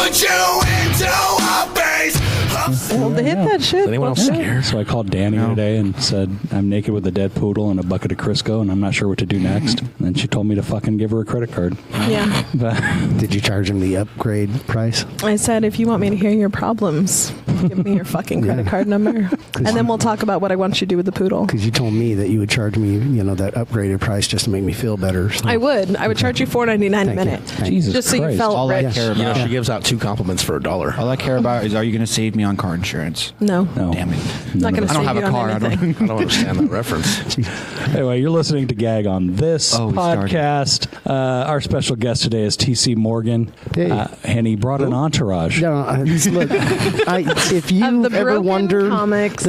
put you into a base. Well, they hit that shit. Is anyone else scared? So I called Danny today and said, I'm naked with a dead poodle and a bucket of Crisco, and I'm not sure what to do next. And then she told me to fucking give her a credit card. Yeah. Did you charge him the upgrade price? I said, if you want me to hear your problems, give me your fucking credit card number. And then we'll talk about what I want you to do with the poodle. Because you told me that you would charge me, that upgraded price just to make me feel better. So. I would charge you $4.99 a minute. Jesus Just so you Christ. felt All I rich. care You know, about. she gives out 2 compliments for $1. All I care about is, are you going to save me on car insurance? No. No. Damn it. Not going to I don't save have you a car. on anything. I don't understand that reference. Anyway, you're listening to Gag on This Oh, we started. podcast. Our special guest today is T.C. Morgan, Hey. and he brought an entourage. No, look, if you Of the ever broken wondered, comics.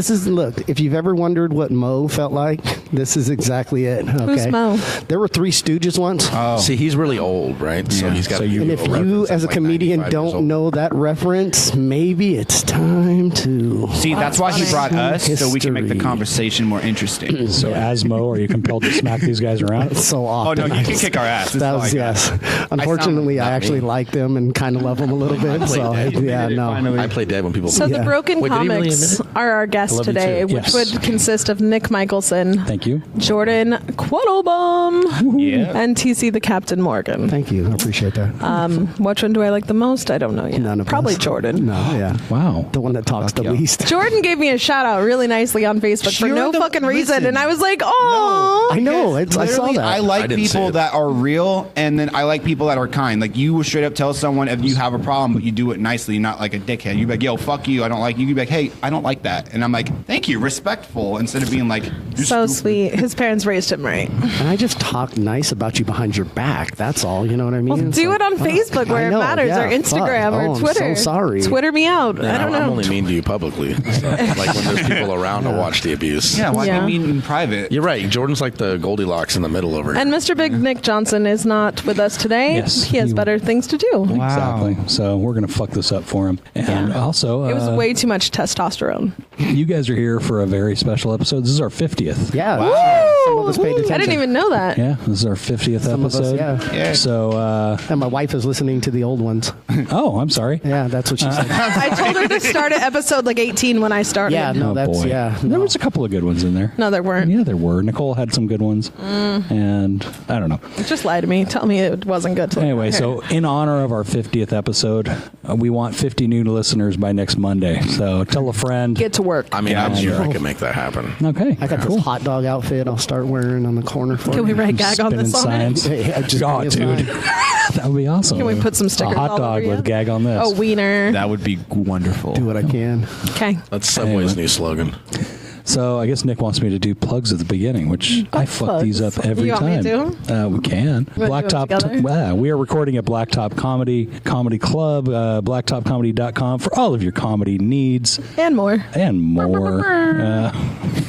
if you've ever wondered what Mo felt like, this is exactly it. Okay? Who's Mo? There were 3 Stooges once. See, he's really old, right? So he's got. So you- And if you, as a comedian, don't know that reference, maybe it's time to. See, that's why he brought us, so we can make the History. conversation more interesting. So as Mo, are you compelled to smack these guys around? So Oh, often. no, you can kick our ass. It's That not was like that. yes. Unfortunately, I actually like them and kind of love them a little bit. So yeah, no. I play dead when people. So the Yeah. Broken Wait, did he really Comics admit are our I guests love you today, too. which Yes. would consist of Nick Michelson, Thank you. Jordan Quattlebaum, Yeah. and TC the Captain Morgan. Thank you. I appreciate that. Which one do I like the most? I don't know yet. None of Probably us. Jordan. No, yeah. Wow. The one that talks the least. Jordan gave me a shout out really nicely on Facebook for You're no the- fucking reason, listen. and I was like, oh. I know. I saw Literally, that. I like I didn't see people it. that are real, and then I like people that are kind. Like, you will straight up tell someone if you have a problem, but you do it nicely, not like a dickhead. You'd be like, yo, fuck you, I don't like you. You'd be like, hey, I don't like that. And I'm like, thank you, respectful, instead of being like, you're So stupid. sweet. His parents raised him right. And I just talk nice about you behind your back. That's all. You know what I mean? Well, It's do like, it on fuck. Facebook where I it know, matters, yeah, or Instagram, fuck. or Oh, Twitter. I'm so sorry. Twitter me out. I don't know. I'm only mean to you publicly. Like when there's people around to watch the abuse. Yeah, why Yeah. do you mean in private? You're right. Jordan's like the Goldilocks in the middle over here. And Mr. Big Nick Johnson is not with us today. Yes, he has he- better things to do. Exactly. So we're going to fuck this up for him. And Yeah. also, It was way too much testosterone. you guys are here for a very special episode. This is our 50th. Yeah. Some of us paid attention. I didn't even know that. Yeah, this is our 50th Some of us, episode. yeah. So, And my wife is listening to the old ones. oh, I'm sorry. Yeah, that's what she said. I told her to start at episode like 18 when I started. Yeah, no, Oh, that's boy. yeah. There no. was a couple of good ones in there. No, there weren't. Yeah, there were. Nicole had some good ones. And I don't know. Just lie to me. Tell me it wasn't good. till I Anyway, got so here. in honor of our 50th episode, we want 50 new listeners by next Monday. So tell a friend. Get to work. I mean, I'm sure I can make that happen. Okay. I got cool. this hot dog outfit I'll start wearing on the corner for Can we you. write gag on Spinning this on it? signs. Hey, I just- Oh, it's dude. fine. That would be awesome. Can we put some stickers A hot all dog over you? with gag on this. Oh, wiener. That would be wonderful. Do what I can. Okay. That's Subway's Anyway. new slogan. So I guess Nick wants me to do plugs at the beginning, which I fuck plugs? these up every You want me time. We can. You wanna do them together? We are recording at Blacktop Comedy Club, blacktopcomedy.com for all of your comedy needs And more. and more.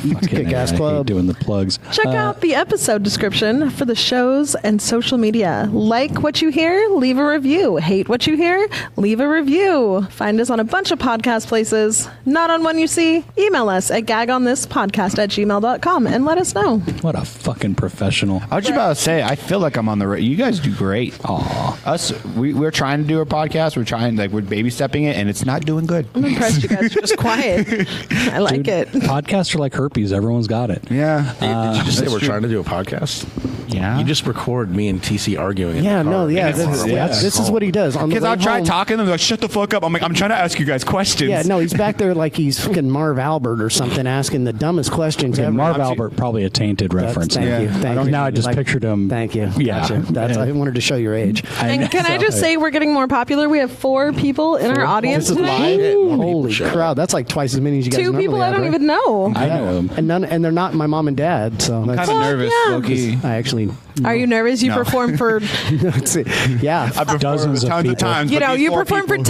Fucking Kick-ass I hate club. doing the plugs. Check out the episode description for the shows and social media. Like what you hear, leave a review. Hate what you hear, leave a review. Find us on a bunch of podcast places. Not on one you see? Email us at gagonthispodcast@gmail.com and let us know. What a fucking professional. I was just about to say, I feel like I'm on the right. You guys do great. Aw. Us, we're trying to do a podcast. We're trying, like, we're baby stepping it, and it's not doing good. I'm impressed you guys are just quiet. I like it. Podcasts are like herpes. Everyone's got it. Yeah. Did you just say that's we're true. trying to do a podcast? Yeah. You just record me and TC arguing. In Yeah, the car. no, yeah. It's This, horrible. yeah, this is what he does. On the Because way I'll try home- talking to them, like, shut the fuck up. I'm like, I'm trying to ask you guys questions. Yeah, no, he's back there like he's fucking Marv Albert or something, asking the dumbest questions Okay, ever. Marv I'm- Albert, probably a tainted That's- reference. Thank you. Yeah. Thank you. Now I just Like, pictured him. Thank you. Yeah. Gotcha. That's, I wanted to show your age. And can I just say we're getting more popular? We have 4 people in our audience This is tonight. live. More people Holy show crowd! That's like twice as many as you guys 2 normally people I have, don't right? even know. I know him. and they're not my mom and dad. So that's, kind of nervous, yeah. low-key. I actually. Are you nervous? You No. perform for, Let's see. Yeah. I've performed Dozens of tons people. times. you but know, these you 4 perform for people-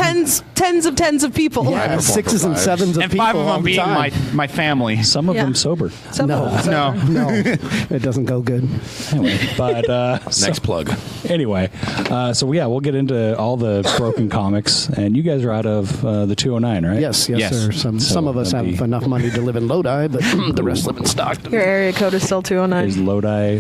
tens of people. Yeah, perform 6s for and 5. 7s of And people 5 of all them the being time. my family. Some of Yeah. them sober. Some No, of them. No. no, it doesn't go good. Anyway, but Next plug. Anyway, so yeah, we'll get into all the broken comics, and you guys are out of the 209, right? Yes, Yes. sir. Some of us have that'd be- enough money to live in Lodi, but the rest live in Stockton. Your area code is still 209. Is Lodi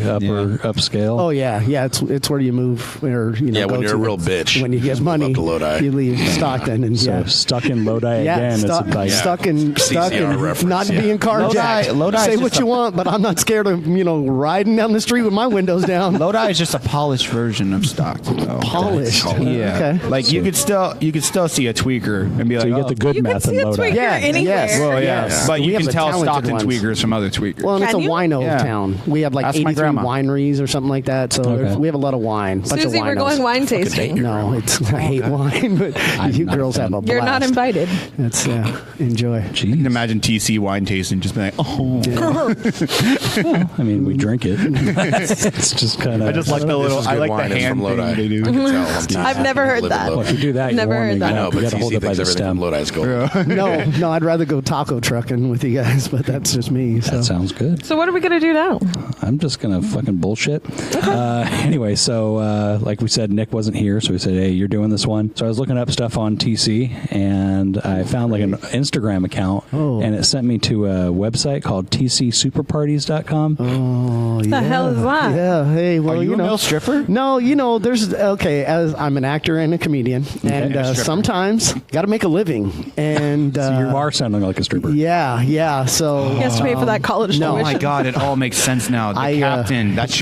scale. Oh yeah. It's where you move, or Yeah, go when you're a to. real bitch. When you get Just move money, up to Lodi. you leave Stockton, and So stuck in Lodi again. stuck, it's like, stuck in CCR reference, not yeah. being carjacked. Lodi Say is what just you want, but I'm not scared of riding down the street with my windows down. Lodi is just a polished version of Stockton. Though. Polished. Yeah. Okay. Like you could still see a tweaker and be so like, you get the good You can meth see in a Lodi. tweaker anywhere. Yes. Well, yes. but We you have can the tell talented Stockton ones. tweakers from other tweakers. Well, and it's Can a you? wino Yeah. town. We have like Ask my 83 grandma. wineries or something like that. So Okay. we have a lot of wine. Bunch Susie, of we're winos. going wine tasting. No, I hate wine, but you not a girls fan. have a blast. You're not invited. It's enjoy. You can imagine TC wine tasting, just be like, oh. I mean, we drink it. it's just kind of. I just like the This little, is I good like wine. the It's hand from thing Lodi. they do. I can tell. I'm TC. I've never heard Live in that. Lodi. Well, if you do that, Never you're heard warming that. I know, up. but You got to hold TC it by thinks the everything stem. from Lodi is gold. No, I'd rather go taco trucking with you guys, but that's just me. So. That sounds good. So what are we gonna do now? I'm just gonna fucking bullshit. Anyway, so like we said, Nick wasn't here, so we said, "Hey, you're doing this one." So I was looking up stuff on TC, and I found like an Instagram account, and it sent me to a website called tcsuperparties.com. Oh, What the hell is that? Yeah. Hey, well, Are you a know, male stripper? No, there's as I'm an actor and a comedian, and stripper. sometimes got to make a living, and So you are sounding like a stripper. yeah. So He has to pay for that college No, Oh tuition. my God! It all makes sense now. The I, captain. That's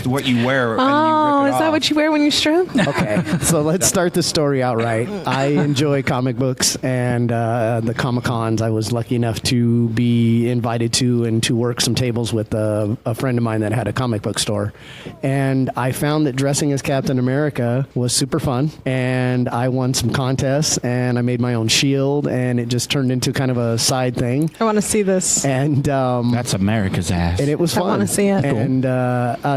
what you wear. Oh, is that what you wear when you strip? Okay, so let's start the story out right. I enjoy comic books, and the Comic Cons I was lucky enough to be invited to and to work some tables with a friend of mine that had a comic book store. And I found that dressing as Captain America was super fun, and I won some contests, and I made my own shield, and it just turned into kind of a side thing. I want to see this. And That's America's ass. and it was I fun. wanna see it. And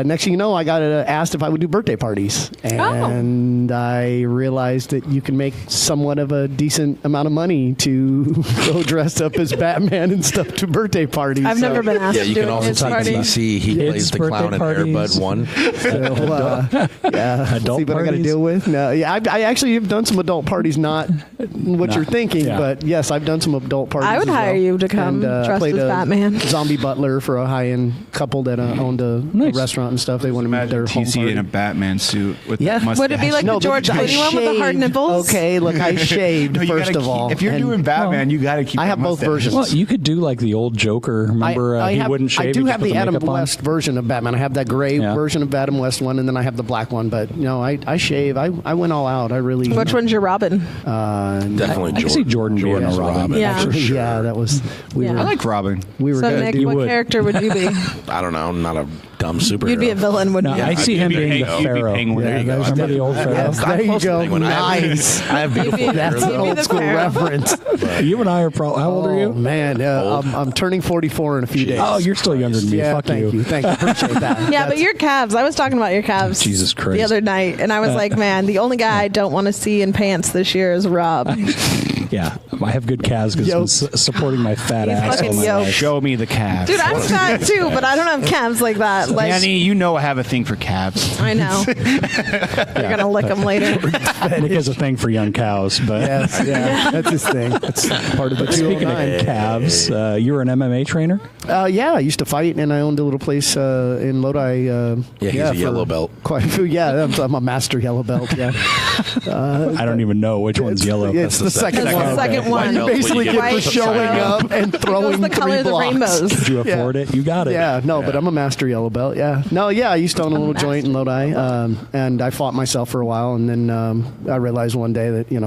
next thing you know, I got asked if I would do birthday parties, and I realized that you can make somewhat of a decent amount of money to go dressed up as Batman and stuff to birthday parties. I've never been asked Yeah, to you do can a also kids type party. TC. He Kids' plays the birthday clown in parties. Airbud 1. Yeah, Adult see what I got to parties? deal with. No, yeah, I actually have done some adult parties, not what you're thinking, yeah. but yes, I've done some adult parties. I would as hire well. you to come dressed played as a Batman. zombie butler for a high-end couple that owned a Nice. restaurant and stuff. They wanted Imagine their home TC party. in a Batman suit with Yeah. that mustache. Would it be like the George I Clooney one with the hard shaved. nipples? Okay, look, I shaved No, you first gotta of all. If you're and doing Batman, you got to keep. I that have both mustache. versions. Well, you could do like the old Joker. Remember, he wouldn't shave. I he do just have put the Adam makeup on? West version of Batman. I have that gray Yeah. version of Adam West one, and then I have the black one. But I shave. I went all out. I really. Which one's your Robin? Definitely I can see Jordan being a Jordan's Robin. Yeah. Actually, yeah, that was. We Yeah. were. I like Robin. We were So good. Nick, you what would. character would you be? I don't know. Not a dumb superhero. You'd be a villain, wouldn't No, you? I see him being the you'd be Pharaoh. Penguin. There you go. Remember the old Pharaoh? Yes, there you go. Penguin. Nice. I have beautiful You'd be- That's hair, an You'd be old the school Pharaoh. reference. You and I are probably. How old are Oh you? man, Old. I'm turning 44 in a few days. Oh, you're still younger than me. yeah. Fuck Thank you. Thank you. Appreciate that. Yeah, but your calves. I was talking about your calves. Jesus Christ. The other night, and I was like, man, the only guy I don't want to see in pants this year is Rob. Yeah, I have good calves because I'm supporting my fat He's ass. fucking all my yoked. life. Show me the calves. Dude, I'm fat too, but I don't have calves like that. Like, Danny, you know I have a thing for calves. I know. You're gonna lick them later. Nick has a thing for young cows, but Yes, yeah, that's his thing. That's part of the speaking 209. of calves, you were an MMA trainer. Yeah, I used to fight, and I owned a little place in Lodi. Yeah, he's a for yellow belt. Quite a few. Yeah, I'm a master yellow belt. Yeah, I don't even know which one's yellow. It's the second That's one. the second one. You basically White get belt, for white showing belt. up and It throwing was the color 3 of the blocks. rainbows. Did you afford it? You got it. Yeah, no, but I'm a master yellow belt. Yeah, no, yeah, I used to own a little joint in Lodi, and I fought myself for a while, and then I realized one day that you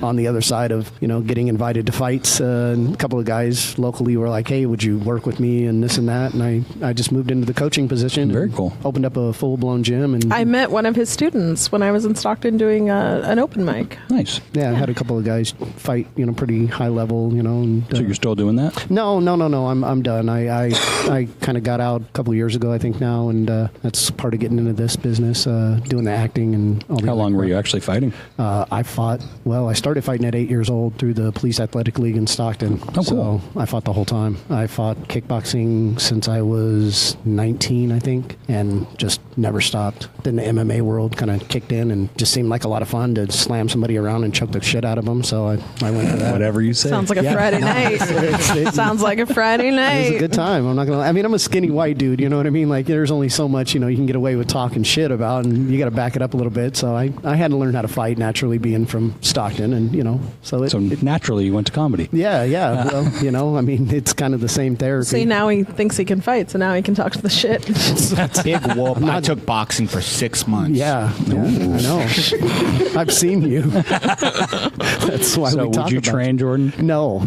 on the other side of getting invited to fights, and a couple of guys locally were like, "Hey, would you work with me?" and this and that, and I just moved into the coaching position. Very and cool. Opened up a full blown gym, and I met one of his students when I was in Stockton doing an open mic. Nice. yeah, I had a couple of guys fight, pretty high level, and So you're still doing that? No. I'm done. I kind of got out a couple of years ago, I think now, and that's part of getting into this business, doing the acting and all. How long were you actually fighting? I started fighting at 8 years old through the Police Athletic League in Stockton. Oh, cool. So I fought the whole time. I fought kickboxing since I was 19, I think, and just never stopped. Then the MMA world kind of kicked in and just seemed like a lot of fun to slam somebody around and choke the shit out of them. So I I went to that. Whatever you say. Sounds like a Friday night. Sounds like a Friday It was a night. good time. I'm not gonna. I mean, I'm a skinny white dude. You know what I mean? Like, there's only so much you can get away with talking shit about, and you got to back it up a little bit. So I had to learn how to fight naturally, being from Stockton, and so naturally you went to comedy. yeah. Well, I mean, it's kind of the same therapy. See, now he thinks he can fight, so now he can talk to the shit. Big whoop. I took boxing for 6 months. Yeah, I know. I've seen you. That's why So we talk would you about train Jordan? No.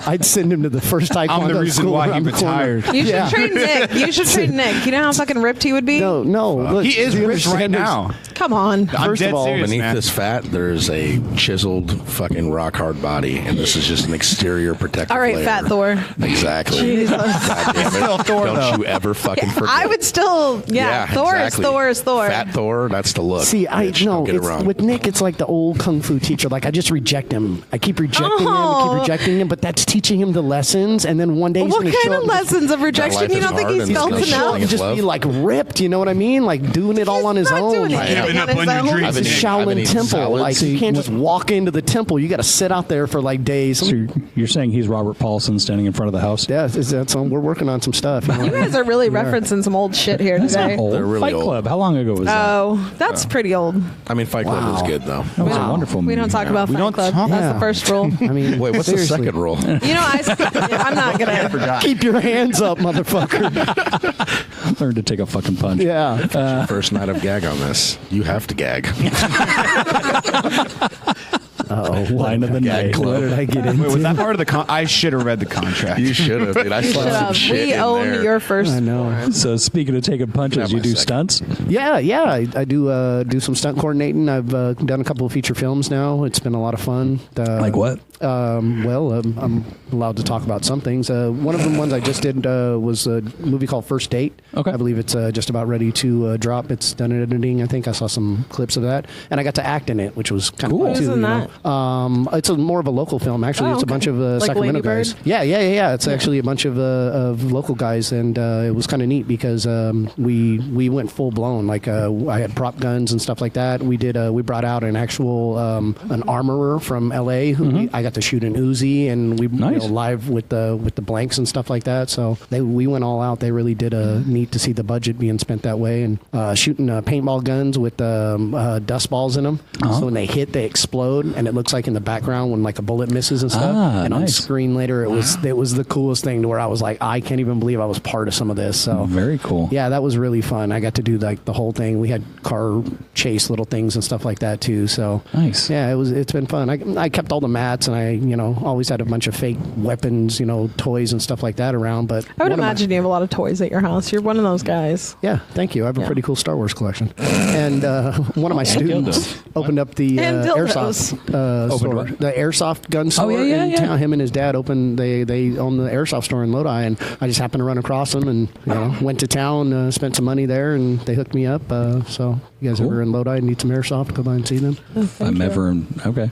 I'd send him to the first taekwondo I'm the reason school why he around the corner. retired. You should train Nick. You should train Nick. You know how fucking ripped he would be? No. Look, He is do you rich right understand now. Come on. I'm First dead of all, serious, Beneath man. this fat, there's a chiseled fucking rock hard body, and this is just an exterior protective All right, layer. Fat Thor. Exactly. Jesus. God damn it. Still Thor, Don't though. you ever fucking forget. I would still, Thor exactly. is Thor. Fat Thor, that's the look. See, I bitch. know Don't get it wrong. with Nick, it's like the old kung fu teacher. Like, I just reject him. I keep rejecting him, but that's teaching him the lessons. And then one day he's What going to show kind of up. lessons of rejection? life You is don't think hard he's and felt it's gonna enough? show And just love. be like ripped, you know what I mean? Like doing it all on his not own. doing Like, anything Giving on up his on your own. dreams. it's a I've been Shaolin eating temple. salads. Like, you can't just walk into the temple. You got to sit out there for like days. So you're saying he's Robert Paulson standing in front of the house? Yeah, we're working on some stuff. You guys are really referencing some old shit here today. Old. They're really Fight old. Club. How long ago was that? Oh, that's pretty old. I mean, Fight Club was good, though. That was a wonderful movie. We don't talk about We Fight don't Club. talk- That's Yeah. the first rule. I mean, Wait, what's seriously. the second rule? I'm not gonna. Keep your hands up, motherfucker. Learn to take a fucking punch. Yeah. First night of gag on this. You have to gag. Line of the Gag night. club. What did I get into? Wait, was that part of the I should have read the contract. You should have, dude. I slept some shit We in own there. your first. I know. So speaking of taking punches, have you my do second. stunts? Yeah. I do some stunt coordinating. I've done a couple of feature films now. It's been a lot of fun. Like what? I'm allowed to talk about some things. One of the ones I just did was a movie called First Date. Okay. I believe it's just about ready to drop. It's done in editing. I think I saw some clips of that, and I got to act in it, which was kind of cool Who's too. in you know. that? It's more of a local film. Actually, Oh, it's a okay. bunch of Like Sacramento Lady guys. Bird? Yeah. It's actually a bunch of local guys, and it was kind of neat because we went full blown. Like I had prop guns and stuff like that. We brought out an actual an armorer from L.A. who I got to shoot an Uzi, and we Nice. live with the blanks and stuff like that. So we went all out. They really did neat to see the budget being spent that way, and shooting paintball guns with dust balls in them. So when they hit, they explode, and it looks like in the background when like a bullet misses and stuff. And on nice. screen later, it was the coolest thing to where I was like, I can't even believe I was part of some of this. So Very cool. yeah, that was really fun. I got to do like the whole thing. We had car chase little things and stuff like that too. So Nice. Yeah, it's been fun. I kept all the mats, and I always had a bunch of fake weapons, toys and stuff like that around. But I would one of my- imagine you have a lot of toys at your house. You're one of those guys. yeah, thank you. I have a Yeah. pretty cool Star Wars collection. And one of my students opened up the And dildos. airsoft store, what? the airsoft gun store yeah, in yeah. town. Him and his dad opened. They own the airsoft store in Lodi, and I just happened to run across them, and went to town, spent some money there, and they hooked me up. So you guys Cool. ever in Lodi and need some airsoft? Go by and see them. I'm ever okay.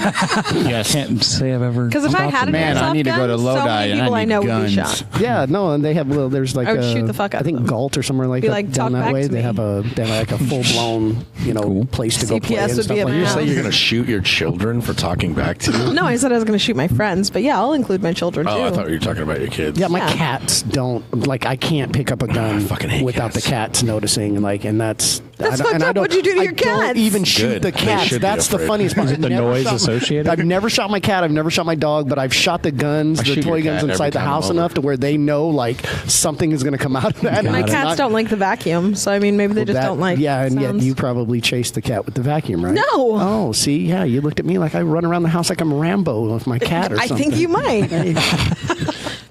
Yes. Can't say I've ever. Because if I had an Man, I airsoft need to go gun, to Lodi so many and I people I need know would be guns. shot. Yeah, no, and they have there's like I would shoot the fuck out I think of them. Galt or somewhere like Be that like, down "Talk that back way. to They me." have like a full blown place to go play CPS and would stuff be like around. that. Say you're going to shoot your children for talking back to you? No, I said I was going to shoot my friends, but yeah, I'll include my children too. Oh, I thought you were talking about your kids. Yeah, my Yeah. cats don't like. I can't pick up a gun fucking hate without cats. the cats noticing. And that's That's I don't- fucked I up. don't- What'd you do to I your don't cats? even shoot Good. the They cats. should be That's the afraid. funniest part. Is it the I've never noise shot my- associated? I've never shot my cat. I've never shot my dog, but I've shot the guns, I the shoot toy your guns cat inside every the time I'm house over. enough to where they know like something is going to come out of that. My and cats not- don't like the vacuum, so I mean, maybe they Well, just that- don't like. Yeah, and yet sounds. you probably chased the cat with the vacuum, right? No. Oh, see, yeah, you looked at me like I run around the house like I'm Rambo with my cat or I something. think you might.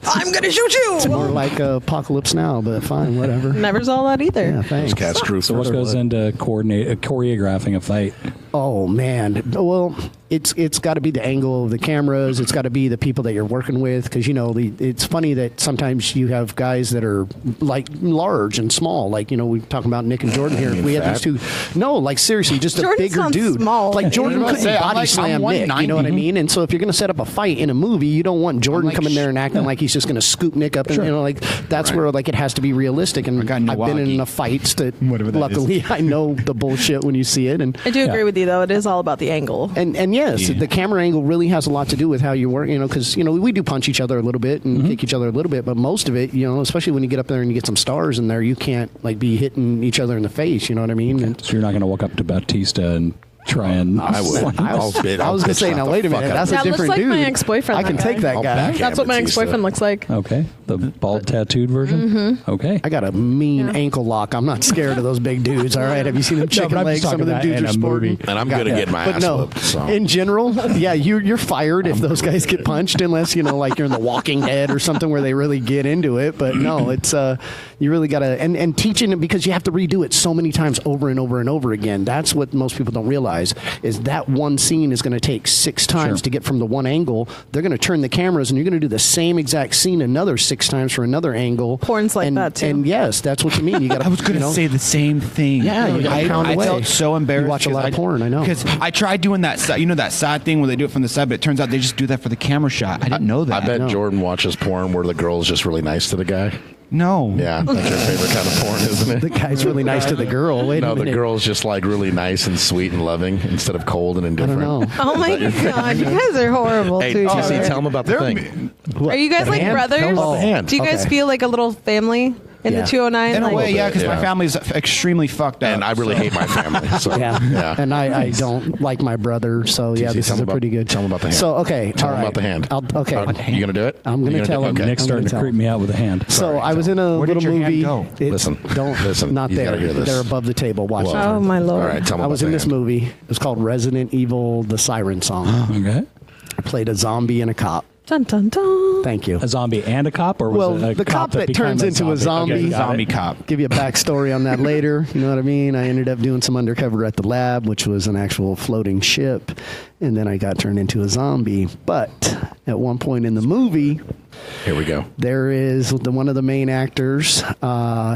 I'm gonna shoot you. More like Apocalypse Now, but fine, whatever. Never saw that either. Yeah, thanks. Cats crew. So what goes into choreographing a fight? Oh man, well, it's got to be the angle of the cameras. It's got to be the people that you're working with, because it's funny that sometimes you have guys that are like large and small. Like we're talking about Nick and Jordan here. We had these two. No, like seriously, just Jordan a bigger sounds dude. small. Like Jordan I was couldn't gonna say, I'm body like- slam I'm Nick. You know 190. what I mean? And so if you're going to set up a fight in a movie, you don't want Jordan like, coming there and acting like he's just going to scoop Nick up. And that's where like it has to be realistic. And got I've been in Milwaukee. enough fights that Whatever that luckily I know the bullshit when you see it. And I do agree with you, though. It is all about the angle. and yes, the camera angle really has a lot to do with how you work, because, we do punch each other a little bit and kick each other a little bit, but most of it, especially when you get up there and you get some stars in there, you can't, be hitting each other in the face, you know what I mean? And So you're not going to walk up to Batista and try and... I would. I was going to say, now, wait a minute, that's a That looks different like dude. my ex-boyfriend, I can that take guy. that I'll guy. backhand That's what my Batista. ex-boyfriend looks like. Okay, the bald tattooed version? Okay. I got a mean ankle lock. I'm not scared of those big dudes. All right, have you seen them chicken but I'm legs? just Some of them talking dudes about are in a sporting. movie. And I'm good at getting my But ass no, whooped. So. in general, yeah, you're fired if those guys get punched, unless like you're in The Walking Dead or something where they really get into it. But no, it's you really gotta and teaching it, because you have to redo it so many times over and over and over again. That's what most people don't realize, is that one scene is going to take 6 times to get from the one angle. They're going to turn the cameras, and you're going to do the same exact scene another 6 times for another angle. Porn's like and, that, too. And yes, that's what you mean. You got. I was going to say the same thing. Yeah, you gotta pound I away. felt so embarrassed. You watch a lot of porn, I know. Because I tried doing that, that side thing where they do it from the side, but it turns out they just do that for the camera shot. I didn't know that. I bet No. Jordan watches porn where the girl's just really nice to the guy. No. Yeah, that's your favorite kind of porn, isn't The it? guy's really nice to the girl. Wait No, a minute. the girl's just really nice and sweet and loving instead of cold and I indifferent. don't know. Oh my god, you guys are horrible Hey, to each TC, other. tell them about the thing. Are you guys The like hand? brothers? Tell 'em about the hand. Do you guys Okay. feel like a little family in Yeah. the 209? In a Like- way, yeah, because Yeah. my family's extremely fucked up. And I really hate my family. So, Yeah. And I don't like my brother, so yeah, TC, this tell is me a pretty good. tell 'em about the hand. So okay, Tell all them right. about the hand. Okay. You going to do it? I'm gonna You tell do it? him. Okay. Nick's I'm starting gonna to tell creep him. me out with a hand. So I was in a Where did little your hand movie. go? Listen. Don't not You there. gotta hear this. They're above the table. Watch Whoa. that. Oh my lord. All right, tell me I about was the in this hand. movie. It was called Resident Evil: The Siren Song. Okay. I played a zombie and a cop. Dun dun dun. Thank you. A zombie and a cop, or was Well, it a the cop that became turns into a zombie. Okay, got zombie it. cop. Give you a backstory on that later. You know what I mean? I ended up doing some undercover at the lab, which was an actual floating ship, and then I got turned into a zombie. But at one point in the movie, Here we go. there is one of the main actors.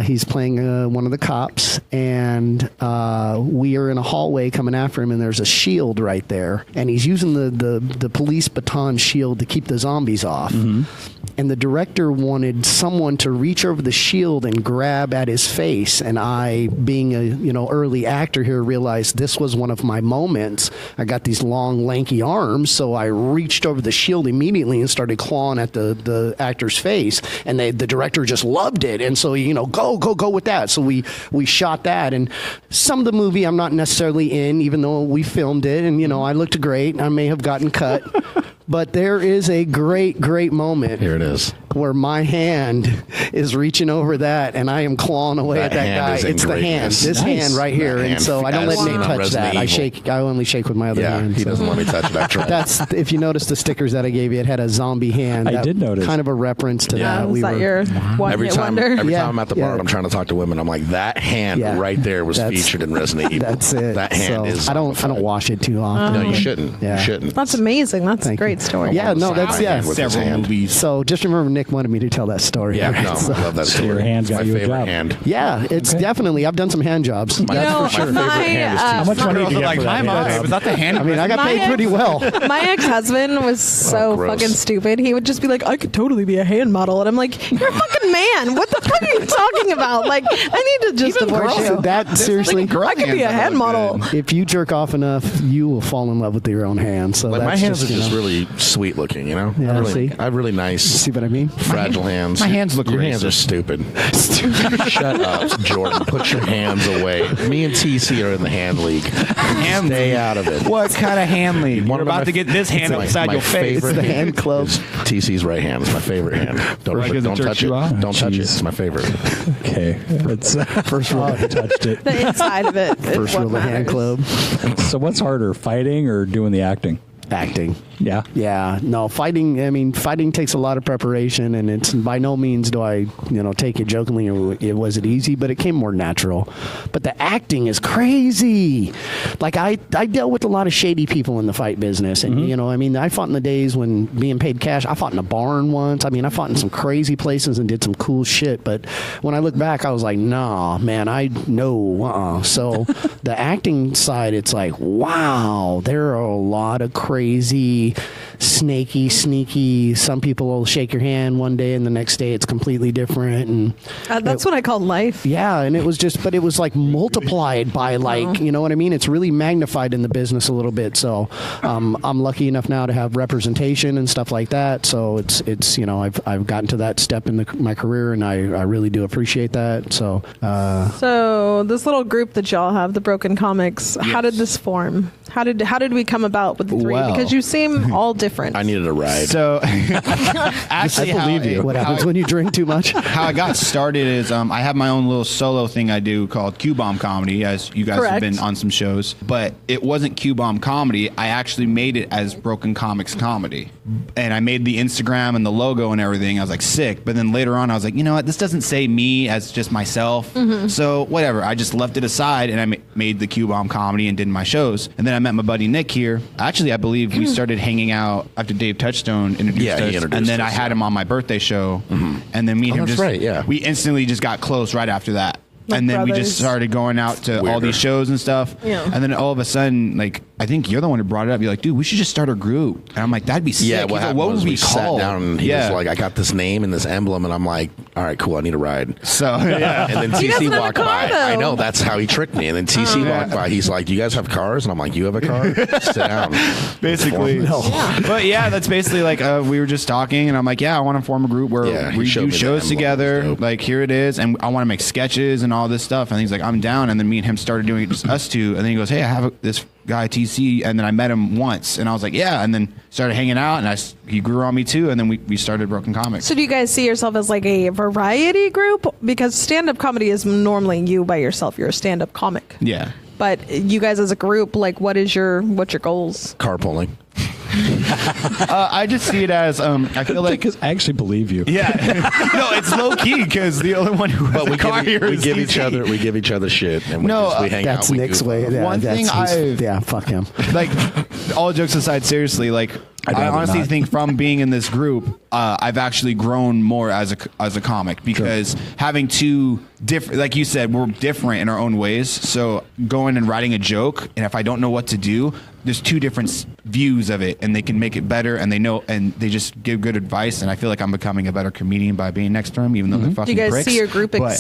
He's playing one of the cops, and we are in a hallway coming after him, and there's a shield right there, and he's using the police baton shield to keep the zombies off. And the director wanted someone to reach over the shield and grab at his face, and I, being a early actor here, realized this was one of my moments. I got these long, lanky arms, so I reached over the shield immediately and started clawing at the actor's face, and the director just loved it, and so go with that. So we shot that, and some of the movie I'm not necessarily in, even though we filmed it, and I looked great. I may have gotten cut. But there is a great, great moment Here it is. where my hand is reaching over that, and I am clawing away That at that hand guy. is in It's the hand, greatness. this Nice. hand right here, That and hand, so I don't as let seen Nate on touch Resident that. I Evil. shake. I only shake with my other Yeah, hand. he so. doesn't let me touch it. I tried. That's if you notice the stickers that I gave you. It had a zombie hand. I That did notice. Kind of a reference to Yeah. that. Was that your one Every hit time, wonder? every Yeah, time I'm at the bar, yeah. and I'm trying to talk to women. I'm like, that hand Yeah. right there was That's- featured in Resident Evil. That's it. That hand so is. I don't zombified. wash it too often. No, you shouldn't. Yeah. You shouldn't. That's amazing. That's a Thank great you. story. Yeah, no, that's My hand yeah. with his Several hand. movies. So just remember, Nick wanted me to tell that story. Yeah, right? no, So- I love that story. your hand It's got my you a favorite job. hand. Yeah, it's definitely. I've done some hand jobs. My, You know, my favorite my, hand is How much money Girls do you are get like, for that? hi, hand? Mom. Was that the hand? I mean, I got My paid pretty well. My ex-husband was so gross. fucking stupid. He would just be like, I could totally be a hand model. And I'm like, you're a fucking man. What the fuck are you talking about? Like, I need to just divorce you. That seriously, I could be a hand model. if you jerk off enough, you will fall in love with your own hand. So Like that's my hands are you just know. really sweet looking, you know. Yeah, see? I have really nice, See what I mean? fragile hands. my hands look Your hands racist. are stupid. Shut up, Jordan. Put your hands away. Me and TC are in the hand league. Stay out of it. What kind of hand lead? One You're of my- about to get this hand my- upside my your face. favorite It's the hand club. is TC's right hand. It's my favorite hand. Don't, Right, 'cause it don't jerks touch it. you off? Don't touch it. Jeez. It's my favorite. Okay, that's first rule. I touched it. The inside of it. is First what rule of the hand matters. club. So what's harder, fighting or doing the acting? Acting. Yeah. Yeah, no, fighting. I mean, fighting takes a lot of preparation, and it's by no means do I, take it jokingly or was it easy, but it came more natural. But the acting is crazy. Like I dealt with a lot of shady people in the fight business, and I fought in the days when being paid cash. I fought in a barn once. I mean, I fought in some crazy places and did some cool shit. But when I look back, I was like, nah, man, So the acting side, it's like, wow, there are a lot of crazy snaky, sneaky. Some people will shake your hand one day and the next day it's completely different. And That's what I call life. yeah, and it was just, but it was like multiplied by like, you know what I mean? It's really magnified in the business a little bit. So I'm lucky enough now to have representation and stuff like that. So it's you know, I've gotten to that step in my career, and I really do appreciate that. So So this little group that y'all have, the Broken Comics, how did this form? How did we come about with the three? Well. Because you seem all different. I needed a ride. So actually, what happens when you drink too much? How I got started is I have my own little solo thing I do called Q-Bomb Comedy, as you guys Correct. have been on some shows. But it wasn't Q-Bomb Comedy. I actually made it as Broken Comics Comedy. And I made the Instagram and the logo and everything. I was like, sick. But then later on, I was like, you know what? This doesn't say me as just myself. So whatever. I just left it aside, and I made the Q-Bomb Comedy and did my shows. And then I met my buddy Nick here. Actually, I believe we started hanging out after Dave Touchstone introduced Yeah, he us. introduced and then us, I had yeah. him on my birthday show. And then me and him that's just, right, yeah. we instantly just got close right after that. Like and then we brothers. just started going out to all Weirder. these shows and stuff. Yeah. And then all of a sudden, like, I think you're the one who brought it up. You're like, dude, we should just start a group. And I'm like, that'd be sick. Yeah, He's what like, happened what was would we we sat call? down and he yeah. was like, I got this name and this emblem, and I'm like, all right, cool, I need a ride. So, yeah. And then He doesn't TC have a walked car, by. though. I know, that's how he tricked me. And then TC walked by. He's like, do you guys have cars? And I'm like, you have a car? Sit down. Basically. But yeah, that's basically like we were just talking, and I'm like, yeah, I want to form a group where Yeah, he we showed do me the shows emblem. together. It was dope. Like, here it is, and I want to make sketches and all this stuff. And he's like, I'm down. And then me and him started doing it, just us two. And then he goes, hey, I have this guy TC, and then I met him once, and I was like, yeah, and then started hanging out, and he grew on me too, and then we started Broken Comics. So do you guys see yourself as like a variety group? Because stand-up comedy is normally you by yourself. You're a stand-up comic. Yeah. But you guys as a group, like, what's your goals? Carpooling. I just see it as I feel like Because I actually believe you. yeah, no, it's low key because the only one who has But a we car here give is each TC. other shit, and we, No, just, we hang out. That's we Nick's goof way. off. Yeah, One thing fuck him. Like, all jokes aside, seriously, like I'd I rather honestly not. think from being in this group, I've actually grown more as a comic because having two different, like you said, we're different in our own ways. So going and writing a joke, and if I don't know what to do, there's two different views of it, and they can make it better, and they know, and they just give good advice. And I feel like I'm becoming a better comedian by being next to them, even though they're Do fucking you guys pricks. see your group But-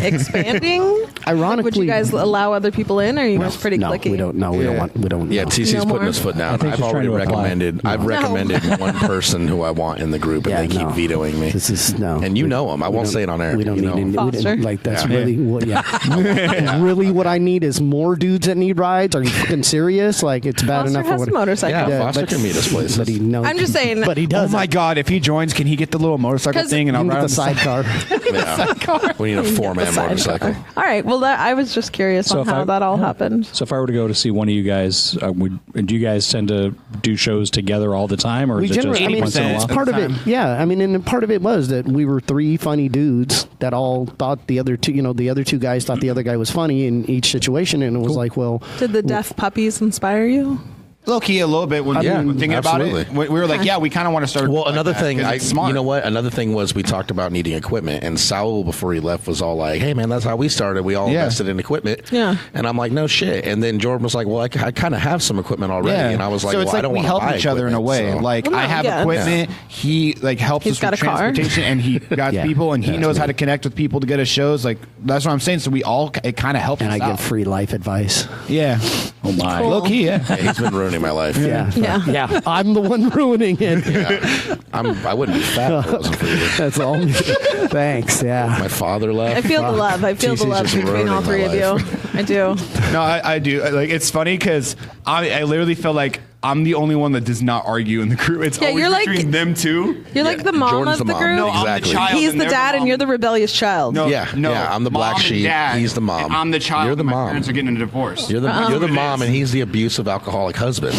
expanding? Ironically, Would you guys allow other people in, or are you guys pretty no, clicky? we don't. No, we don't Yeah. want. We don't. Yeah, no. TC's No putting more? his foot down. I think I've he's already trying to apply. recommended. I've No. recommended one person who I want in the group, and Yeah, they keep no. vetoing me. This is no. And you We- know him. I we won't don't- say it on air. We don't You need know him. any, we Foster? don't- like that's Yeah. really what. Yeah. Really, what I need is more dudes that need rides. Are you fucking serious? Like it's bad Foster enough. has for a what, motorcycle. Yeah, Foster can meet us places. But he no. I'm just saying. But he Oh does. my God! If he joins, can he get the little motorcycle 'Cause thing? And I'll Get ride the on sidecar. Yeah. We need a four-man motorcycle. All right. Well, I was just curious So on if how I- that all happened. So if I were to go to see one of you guys, do you guys tend to do shows together all the time, or We is it just generally, I mean, once in a it's while? part of it. time. Yeah, I mean, and part of it was that we were three funny dudes that all thought the other two. You know, the other two guys thought the other guy was funny in each situation, and it was like, well, Did the deaf puppies inspire you? Low key a little bit when Yeah, thinking about it. absolutely. We were like, yeah, we kind of want to start. Well, like another that, thing, 'cause it's smart. you know what? Another thing was we talked about needing equipment, and Saul, before he left, was all like, "Hey, man, that's how we started. We all Yeah. invested in equipment." Yeah. And I'm like, "No shit." And then Jordan was like, "Well, I kind of have some equipment already," Yeah. and I was like, so "Well, it's I like don't we want help to buy each other in a way. equipment, so- Like Well, I no, have yeah. equipment. He like helps He's us got with a car. transportation, and he got Yeah. people, and he Yeah. knows how to connect with people to get us shows. Like that's what I'm saying. So we all it kind of helps and us I out. give free life advice. Yeah. Oh my! Cool. Low key. Yeah. Yeah, he's been ruining my life. Yeah, Yeah. I'm the one ruining it. Yeah. I wouldn't be fat if it wasn't for you. That's all. Thanks. Yeah. My father left. I feel the love. I feel the TC's love just between all ruining three my of you. life. I do. No, I do. Like it's funny because I literally feel like I'm the only one that does not argue in the group. It's Yeah, always you're like- between them two. You're like the mom Jordan's of the the mom. group. No, I'm Exactly. the child. He's and the they're dad, and mom. you're the rebellious child. No, Yeah, no. yeah, I'm the black Mom and sheep. dad, He's the mom. and I'm the child. You're the and my mom. parents are getting a divorce. You're the That's you're the what it mom, is. and he's the abusive alcoholic husband,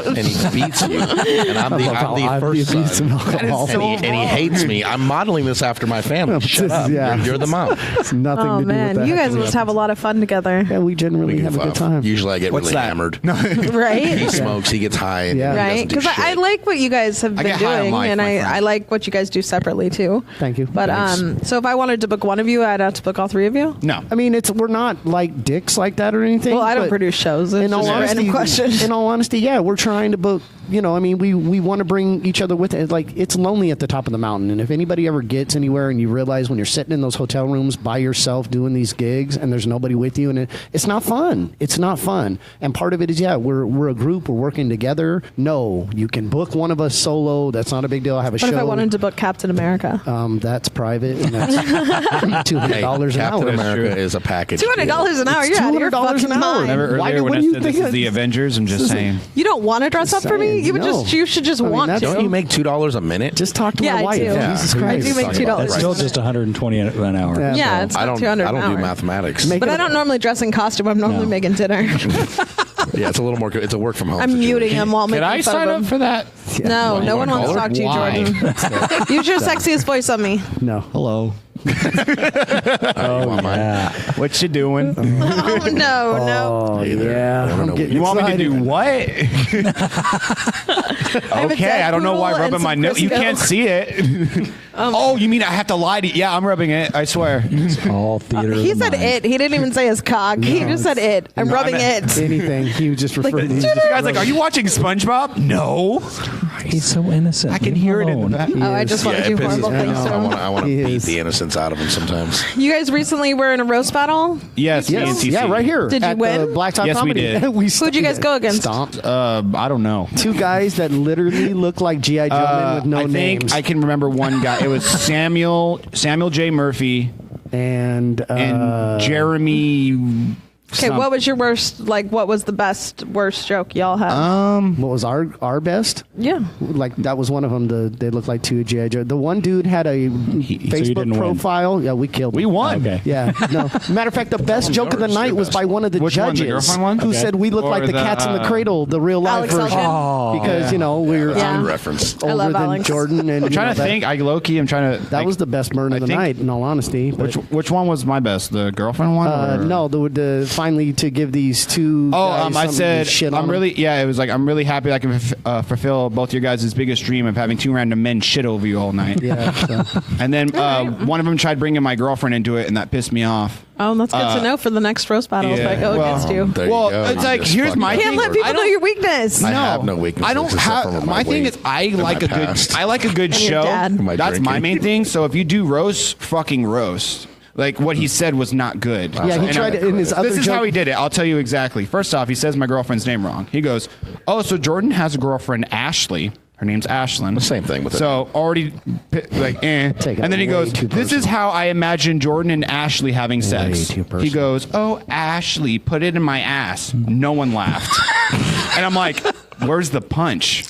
and he beats you. And I'm the first son. alcohol. And he hates me. I'm modeling this after my family. Shut up. Yeah. You're the mom. It's nothing Oh to do with man, that. you guys must have a lot of fun together, Yeah, we generally We have a goof good off. time. Usually I get What's really that? hammered. He right? smokes, he gets high, and Yeah. he Right? doesn't do Because I shit. like what you guys have I been get high on doing, life, and my friend. I like what you guys do separately too. Thank you. But Thanks. so if I wanted to book one of you, I'd have to book all three of you. No. I mean, we're not like dicks like that or anything. Well, I don't but produce shows. It's In all just a honesty, random question. in all honesty, yeah, we're trying to book I mean, we want to bring each other with it. Like, it's lonely at the top of the mountain. And if anybody ever gets anywhere and you realize when you're sitting in those hotel rooms by yourself doing these gigs and there's nobody with you, and it's not fun. It's not fun. And part of it is, we're a group. We're working together. No, you can book one of us solo. That's not a big deal. I have a show. What if I wanted to book Captain America? That's private. And that's $200 an hour. Captain America is a package. $200 an hour. It's You're out of your $200 fucking an hour. mind. Remember Why earlier when what I do you said this think is the Avengers? I'm just saying. You don't want to dress up for me? You would No. you should just want that's- to. Don't you make $2 a minute? Just talk to Yeah, my I wife. do. Jesus I Christ. do make $2. That's still just 120 an hour. Yeah. Yeah, it's I not don't. 200 I don't an do hour. mathematics. Make But it- I don't normally dress in costume. I'm normally making dinner. Yeah, it's a little more. It's a work from home. I'm muting him while making Can I fun sign of up him. for that? No, no one wants to talk to you, Why? Jordan. Use your sexiest voice on me. No. Hello. Yeah. What you doing? Oh, no. Oh, Hey there. yeah. I don't I'm know. getting You want me to do excited. what? Okay, I don't know why Deadpool rubbing and my some nose. You Crisco. can't see it. Oh, you mean I have to lie to you? Yeah, I'm rubbing it. I swear. All theater. He of the said mind. it. He didn't even say his cock. He just said it. I'm No, I rubbing meant- it. Anything. He was just referring to You guys like, are you watching SpongeBob? No. He's so innocent. I can Leave him hear it in the alone. back. Oh, I just want Yeah, to it do pisses horrible me things off. to him. I want to He beat is. the innocence out of him sometimes. You guys recently were in a roast battle. Yes, me and Yes. TC. Yeah, right here. Did you at win? The Blacktop Yes, we Comedy. did. Who'd you guys go against? Stomped. I don't know. Two guys that literally look like G.I. Joe men with no I think names. I can remember one guy. It was Samuel J. Murphy and Jeremy. Okay, what was your worst? Like, what was the worst joke y'all had? what was our best? yeah. Like that was one of them. They looked like two G.I. Joe. The one dude had a didn't Facebook win. profile. Yeah, we killed him. We won. Okay. Yeah. No. Matter of fact, the best joke of the yours, night your was best by one of the Which one, the judges girlfriend one? who Okay. said we look Or like the the, cats in the cradle, the real life Alex version. Elgin? Because we were Yeah. Good reference. I older love than Alex. Jordan. And I'm trying to think. I'm trying to. That was the best burn of I the think- night, in all honesty. But, Which one was my best? The girlfriend one? or- no, the finally to give these two. Oh, guys I something to said shit on I'm them. really it was like I'm really happy I can fulfill both your guys' biggest dream of having two random men shit over you all night. Yeah. So. And then one of them tried bringing my girlfriend into it, and that pissed me off. Oh, that's good to know for the next roast battle if I go against you. There Well, you go. it's You like, just here's fucking- my Can't thing. let people I know don't- your weakness. I have no weaknesses I don't except have. for My thing weight is, I and like my a good. past. I like a good And your show. dad. My That's my drinking. main thing. So if you do roast, fucking roast. Like what he said was not good. Yeah, he And tried to, in his other This is joke. how he did it. I'll tell you exactly. First off, he says my girlfriend's name wrong. He goes, "Oh, so Jordan has a girlfriend, Ashley. Her name's Ashlyn." The same thing with it. So already, like, eh. Take it And then he way goes, too "This is personal. how I imagine Jordan and Ashley having sex." too He personal. goes, "Oh, Ashley, put it in my ass." No one laughed, and I'm like, "Where's the punch?"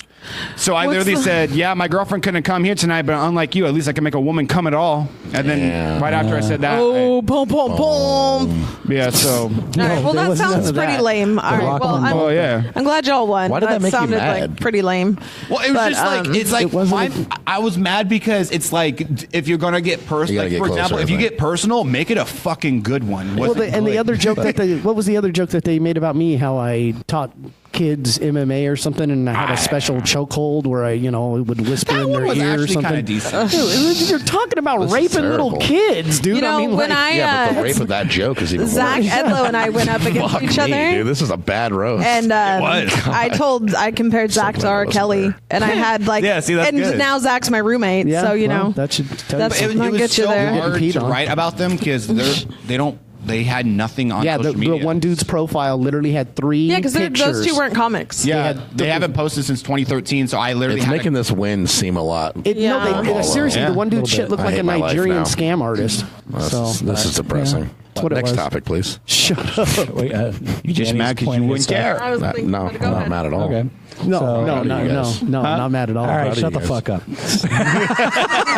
So I What's literally the- said, "Yeah, my girlfriend couldn't come here tonight, but unlike you, at least I can make a woman come at all." And then Yeah. right after I said that, Oh, boom, boom, boom. yeah. So, All right, well, there that was none sounds of pretty that. lame. All right, Rock well, on I'm, oh yeah. I'm glad y'all won. Why did that make you sounded mad? like pretty lame. Well, it was But, just like it's like it wasn't I was mad because it's like if you're gonna get You personal, gotta like, get for example, closer, if you I think. get personal, make it a fucking good one. Well, Wasn't and the good. other joke what was the other joke that they made about me? How I taught kids MMA or something, and I had a special chokehold where I, would whisper That in one their was ear or actually kind something. of decent. Dude, you're talking about This is raping little terrible. kids, dude. You know, I mean, when like, Yeah, but the rape of that joke is even Zach worse. Edlow and I went up against Fuck each me, other. dude. This is a bad roast. And was. I compared Zach to glad I R. wasn't Kelly, there. and I had like, Yeah, see, that's and good. now Zach's my roommate, yeah, so you well, know. that should tell That's- you It, something. it Might was get you so there. hard Getting to peed on. write about them because they had nothing on Yeah, social the media. one dude's profile literally had 3 Yeah, because pictures. those two weren't comics. Yeah, had they haven't posted since 2013, so I literally It's had making this win seem a lot. No, Yeah. seriously, Yeah. the one dude Little shit bit. looked I like a hate my life Nigerian now. scam artist. This is depressing. That's what it Next was. topic, please. Shut up. Wait, You just Danny's mad because you pointing wouldn't at stuff. care. I was thinking, No, but go I'm not ahead. mad at all. Okay. No, So- no, Proud of you guys. not mad at all. All right, Proud of shut you the guys. fuck up.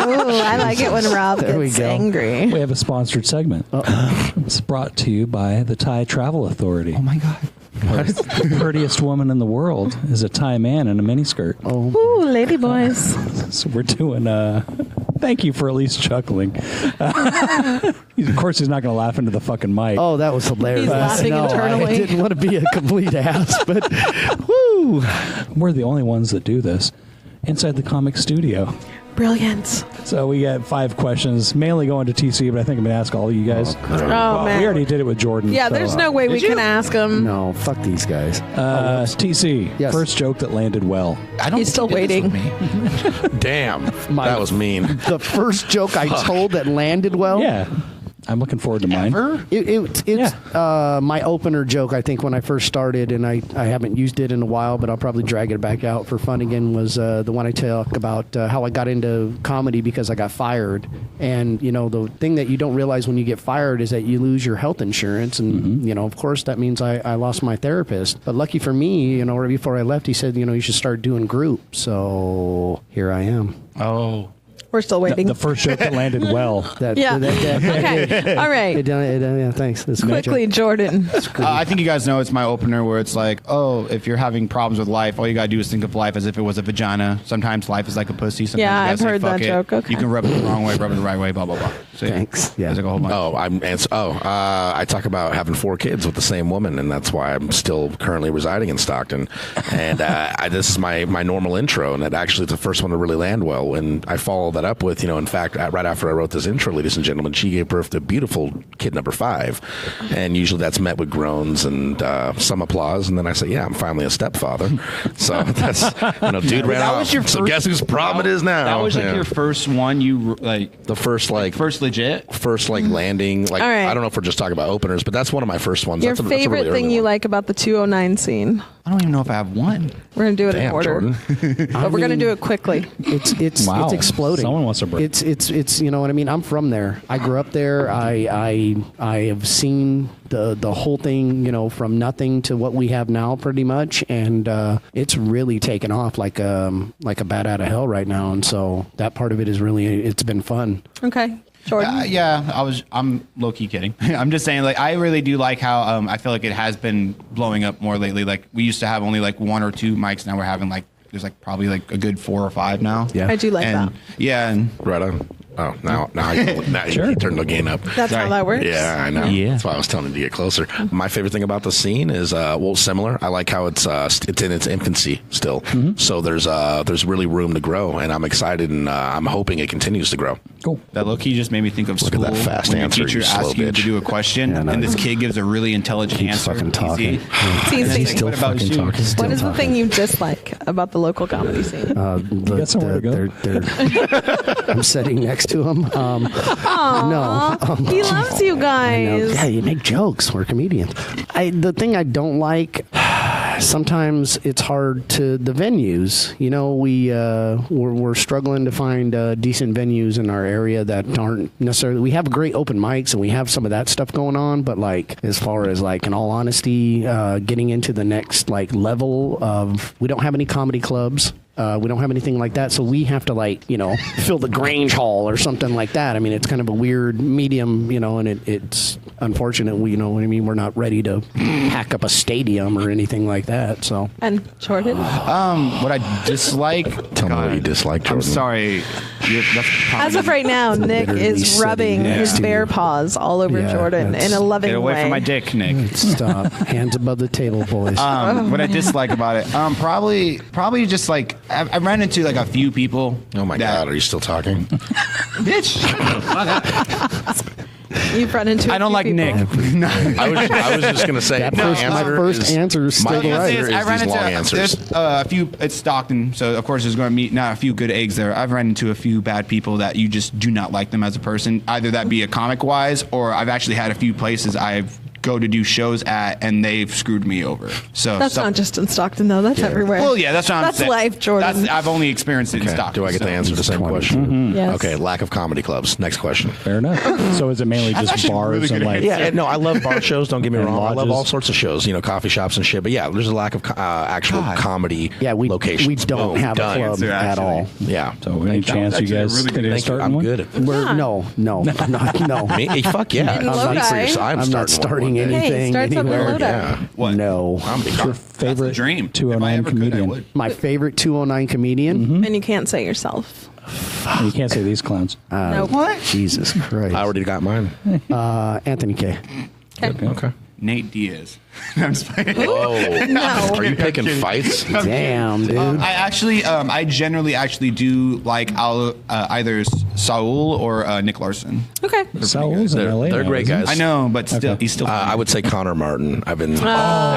Ooh, I like it when Rob There we gets go. angry. We have a sponsored segment. It's brought to you by the Thai Travel Authority. Oh my god. The prettiest woman in the world is a Thai man in a miniskirt. Oh, Ooh, lady boys. So we're doing. Thank you for at least chuckling. Of course, he's not going to laugh into the fucking mic. oh, that was hilarious. He's laughing no, internally. I didn't want to be a complete ass, but woo. We're the only ones that do this inside the comic studio. Brilliant. So we got 5 questions, mainly going to TC, but I think I'm going to ask all of you guys. Oh, man. We already did it with Jordan. Yeah, so, there's no way we can ask him. No, fuck these guys. TC, Yes. first joke that landed well. I don't He's think still you did this waiting. with me. Damn, that was mean. The first joke I told that landed well. Yeah. I'm looking forward to mine. Ever? It's my opener joke, I think, when I first started, and I haven't used it in a while, but I'll probably drag it back out for fun again, was the one I talk about how I got into comedy because I got fired. And, you know, the thing that you don't realize when you get fired is that you lose your health insurance. And, you know, of course, that means I lost my therapist. But lucky for me, you know, right before I left, he said, you know, you should start doing group. So here I am. Oh. We're still waiting. The first joke that landed well. Yeah. Okay. All right. Yeah, thanks. That's my Quickly, joke. Jordan. I think you guys know it's my opener where it's like, oh, if you're having problems with life, all you gotta do is think of life as if it was a vagina. Sometimes life is like a pussy. Sometimes Yeah, you gotta I've say, heard fuck that it. joke. Okay. You can rub it the wrong way, rub it the right way, blah blah blah. So, Thanks. Yeah. There's like a whole bunch. I talk about having 4 kids with the same woman, and that's why I'm still currently residing in Stockton. And this is my normal intro, and that actually is the first one to really land well. And I follow that up with, you know, in fact, right after I wrote this intro, ladies and gentlemen, she gave birth to beautiful kid number 5, and usually that's met with groans and some applause, and then I say, yeah, I'm finally a stepfather. So that's, you know, dude ran off. So guess whose problem it is now? That was like Yeah. your first one. You like The first legit. landing. Like All right. I don't know if we're just talking about openers, but that's one of my first ones. Your that's a really favorite early thing you one. like about the 209 scene? I don't even know if I have one. We're going to do it in Damn, order. Jordan. But we're going to do it quickly. It's Wow. it's exploding. Someone wants a break. It's you know what I mean. I'm from there. I grew up there. I have seen the whole thing, you know, from nothing to what we have now, pretty much, and it's really taken off like a bat out of hell right now. And so that part of it is really, it's been fun. Okay. Jordan? Yeah, I'm low key kidding. I'm just saying, like, I really do like how I feel like it has been blowing up more lately. Like, we used to have only like 1 or 2 mics. Now we're having like, there's like probably like a good 4 or 5 now. Yeah. I do like And that. yeah, and Right on. Oh, now Sure. you turned the gain up. That's how that works? Yeah, I know. Yeah. That's why I was telling you to get closer. My favorite thing about the scene is, well, similar. I like how it's in its infancy still. So there's really room to grow, and I'm excited, and I'm hoping it continues to grow. Cool. that low key just made me think of Look at school. that fast when your answer, teacher you slow asks you bitch. to do a question, Yeah, no. and this kid gives a really intelligent Keeps answer. fucking talking. TC. What about you? What is the thing you dislike about the local comedy scene? got somewhere to go. I'm sitting next to him. No. He loves you I know. guys. Yeah, you make jokes. We're comedians. The thing I don't like, sometimes it's hard to the venues. You know, we're struggling to find decent venues in our area that aren't necessarily. We have great open mics and we have some of that stuff going on, but like as far as like in all honesty, getting into the next like level of, we don't have any comedy clubs. We don't have anything like that, so we have to, like, you know, fill the Grange Hall or something like that. I mean, it's kind of a weird medium, you know, and it's unfortunate. We, you know what I mean? We're not ready to hack up a stadium or anything like that. So And Jordan? What I dislike. Tell me what you dislike, I'm Jordan. sorry. That's probably As of right now, Nick literally is sitting rubbing next his to bear you. paws all over Yeah, Jordan in a loving Get away way. from my dick, Nick. stop. Hands above the table, boys. What I dislike about it, probably just like I ran into like a few people. Oh my that- God, are you still talking? bitch! You've run into a I don't few like people. Nick. I was just gonna say That my first answer is my still right. answer is I ran these into long answers. there's a few. It's Stockton, so of course there's going to be not a few good eggs there. I've run into a few bad people that you just do not like them as a person. Either that be a comic wise, or I've actually had a few places I've go to do shows at, and they've screwed me over. So That's not just in Stockton, though. That's everywhere. Well, yeah, that's what I'm That's saying. life, Jordan. I've only experienced it in Okay. Stockton. Do I get so. to answer the same question? Yes. Okay, lack of comedy clubs. Next question. Fair enough. So is it mainly That's just actually bars really and good like? answer. Yeah, no, I love bar shows. Don't get me And wrong. I love lodges. all sorts of shows, you know, coffee shops and shit. But yeah, there's a lack of actual God. comedy Yeah, we locations. don't Boom, have done. a club Answer, at actually. all. Yeah. So any chance you actually a guys really good could Thank you. start I'm one? good. We're no. Me? Hey, fuck yeah. In I'm Lodi. I'm not starting one day. anything Hey, start something anywhere. Lodi. Yeah. What? No. Comedy. Your That's favorite the dream. If I 209 ever could, I comedian. would. My favorite 209 comedian. And you can't say yourself. You can't say these clowns. Nope. What? Jesus Christ. I already got mine. Anthony K. Okay. Okay. Nate Diaz. I'm just playing. Whoa. No. Are you picking fights? Damn, dude. I generally actually do like either Saul or Nick Larson. Okay. Saul's in LA. They're now, great isn't he? guys. I know, but still, Okay. he's still. I would say Connor Martin. I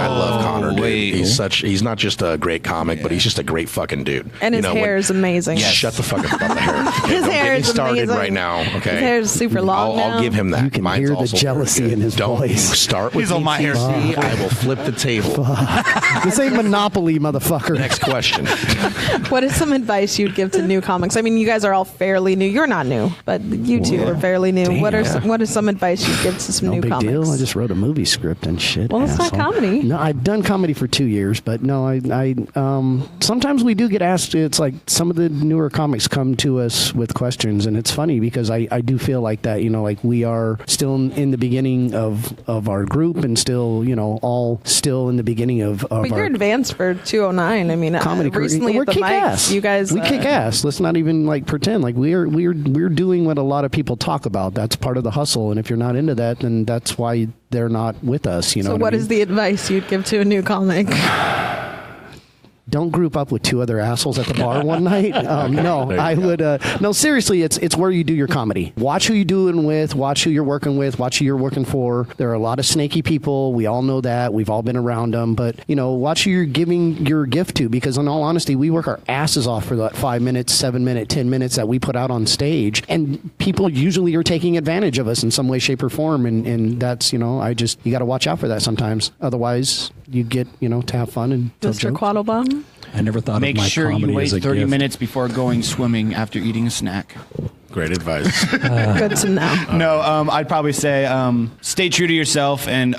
love Connor, dude. wait. He's not just a great comic, but he's just a great fucking dude. And his hair is amazing. Shut the fuck up about the hair. Okay, His don't hair get me is started amazing. right now. Okay, His hair is super long I'll now. give him that. You can Mine's hear the also very jealousy good. in his Don't voice. start with He's on my hair. TC. I will flip the table. This ain't Monopoly, motherfucker. Next question. What is some advice you'd give to new comics? I mean, you guys are all fairly new. You're not new, but you two are fairly new. What is some advice you'd give to some No new big comics? deal. I just wrote a movie script and shit. Well, it's not asshole. comedy. No, I've done comedy for 2 years, but no, I sometimes we do get asked. It's like some of the newer comics come to us with questions, and it's funny because I do feel like that. You know, like we are still in the beginning of our group, and still, you know, all still in the beginning of But you're our advanced for 209. I mean, comedy career. recently We're at the kick mic, ass. you guys. We kick ass. Let's not even like pretend like we're doing what a lot of people talk about. That's part of the hustle, and if you're not into that, then that's why they're not with us. You know. So, what is the advice you'd give to a new comic? Don't group up with two other assholes at the bar one night. No, I would. No, seriously, it's where you do your comedy. Watch who you're doing with. Watch who you're working with. Watch who you're working for. There are a lot of snaky people. We all know that. We've all been around them. But you know, watch who you're giving your gift to. Because in all honesty, we work our asses off for that 5 minutes, 7 minute, 10 minutes that we put out on stage, and people usually are taking advantage of us in some way, shape, or form. And that's, you know, you got to watch out for that sometimes. Otherwise, you get, you know, to have fun and tell Mr. jokes. Quattlebaum? I never thought Make of my sure comedy you wait as a 30 gift. minutes before going swimming after eating a snack. Great advice. Good to know. No, I'd probably say stay true to yourself and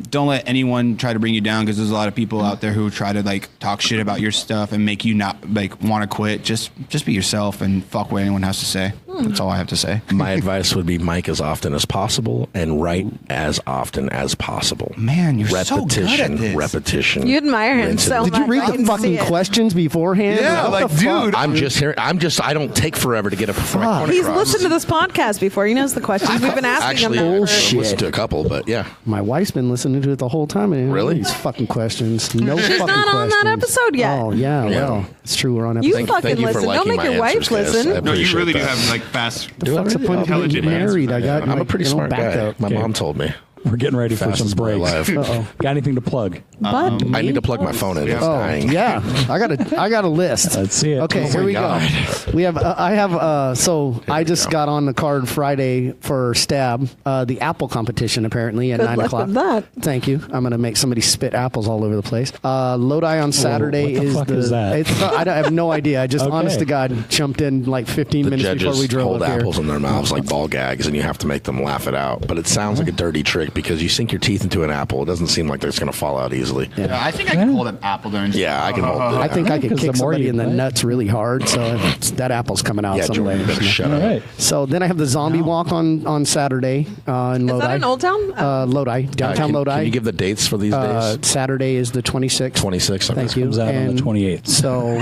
don't let anyone try to bring you down, because there's a lot of people out there who try to like talk shit about your stuff and make you not like want to quit. Just be yourself and fuck what anyone has to say. That's all I have to say. My advice would be mic as often as possible and write as often as possible. Man, you're so good at this. Repetition. You admire him rinse so and much. Did you read I the can see fucking it. questions beforehand? Yeah, What like, the fuck? dude. I'm just here. I don't take forever to get up before my point He's across. listened to this podcast before. He knows the questions. We've been asking Actually, him that. Bullshit. I've listened to a couple, but yeah. My wife's been listening to it the whole time. And Really? These fucking questions. No She's fucking not on that questions. episode yet. Oh, yeah, Yeah. well, it's true. We're on You episode. fucking thank you for listen. Don't liking make my your wife answers, guys. listen. I No, you appreciate really do that. have like fast. What's the point of getting intelligent married? I got. I'm a pretty smart guy. backup. My Okay. mom told me. We're getting ready for some Fastest boy breaks. alive. Uh-oh. Got anything to plug? But I need to plug my phone in. It's Oh dying. yeah, I got a list. Let's see it. Okay, Oh here my we God. go. We have. I have. So I just go. got on the card Friday for Stab, the apple competition apparently at Good 9 luck o'clock. with that. Thank you. I'm gonna make somebody spit apples all over the place. Lodi on Saturday what the fuck is that? I have no idea. I just, Okay. honest to God, jumped in like 15 The minutes before we judges drove hold up here. apples in their mouths like ball gags, and you have to make them laugh it out. But it sounds like a dirty trick because you sink your teeth into an apple. It doesn't seem like it's going to fall out easily. Yeah, I think I can hold an apple there. And Yeah, I can hold it. I think I could Because kick the more somebody you in the play- nuts really hard, so that apple's coming out Yeah, someday. Jordan, you better shut All up. right. So then I have the zombie walk on Saturday in Lodi. is that in Old Town? Lodi, downtown Can- Lodi. Can you give the dates for these days? Saturday is the 26th. 26. Thank you. Comes out on And the 28th. So,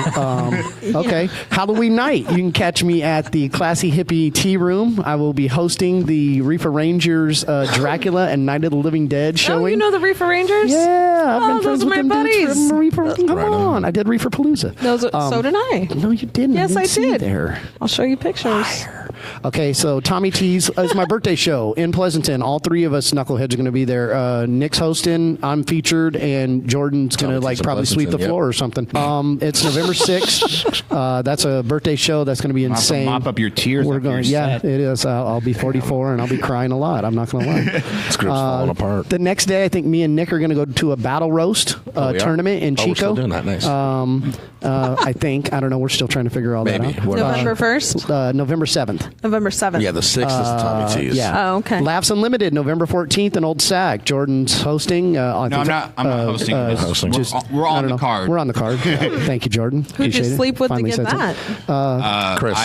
okay. Halloween night. You can catch me at the Classy Hippie Tea Room. I will be hosting the Reefer Rangers Dracula and Night of the Living Dead showing. Oh, you know the Reefer Rangers? Yeah, I've Oh, been those friends are with my them dudes buddies. from Reefer. Come Right on. on, I did Reefer Palooza. Those are, so did I. No, you didn't. Yes, I didn't see did. There. I'll show you pictures. Okay, so Tommy T's is my birthday show in Pleasanton. All three of us knuckleheads are going to be there. Nick's hosting, I'm featured, and Jordan's going to Tommy T's in probably sweep the Pleasanton, floor or something. It's November 6th. That's a birthday show. That's going to be I'll have to insane. mop up your tears We're after going. your Yeah, set. it is. I'll be 44 and I'll be crying a lot. I'm not going to lie. This group's falling apart. The next day, I think me and Nick are going to go to a battle roast We are? tournament in Oh, we're still Chico. doing that. Nice. I think. I don't know. We're still trying to figure all Maybe. that out. What about- November 1st? November 7th. November 7th. Yeah, the 6th is Tommy T's. Yeah. Oh, okay. Laughs Unlimited, November 14th in Old Sac. Jordan's hosting. No, I'm not hosting. this. hosting. We're I on don't the know. card. We're on the card. Thank you, Jordan. Who'd you Appreciate it. sleep with Finally to get said something. that? Chris.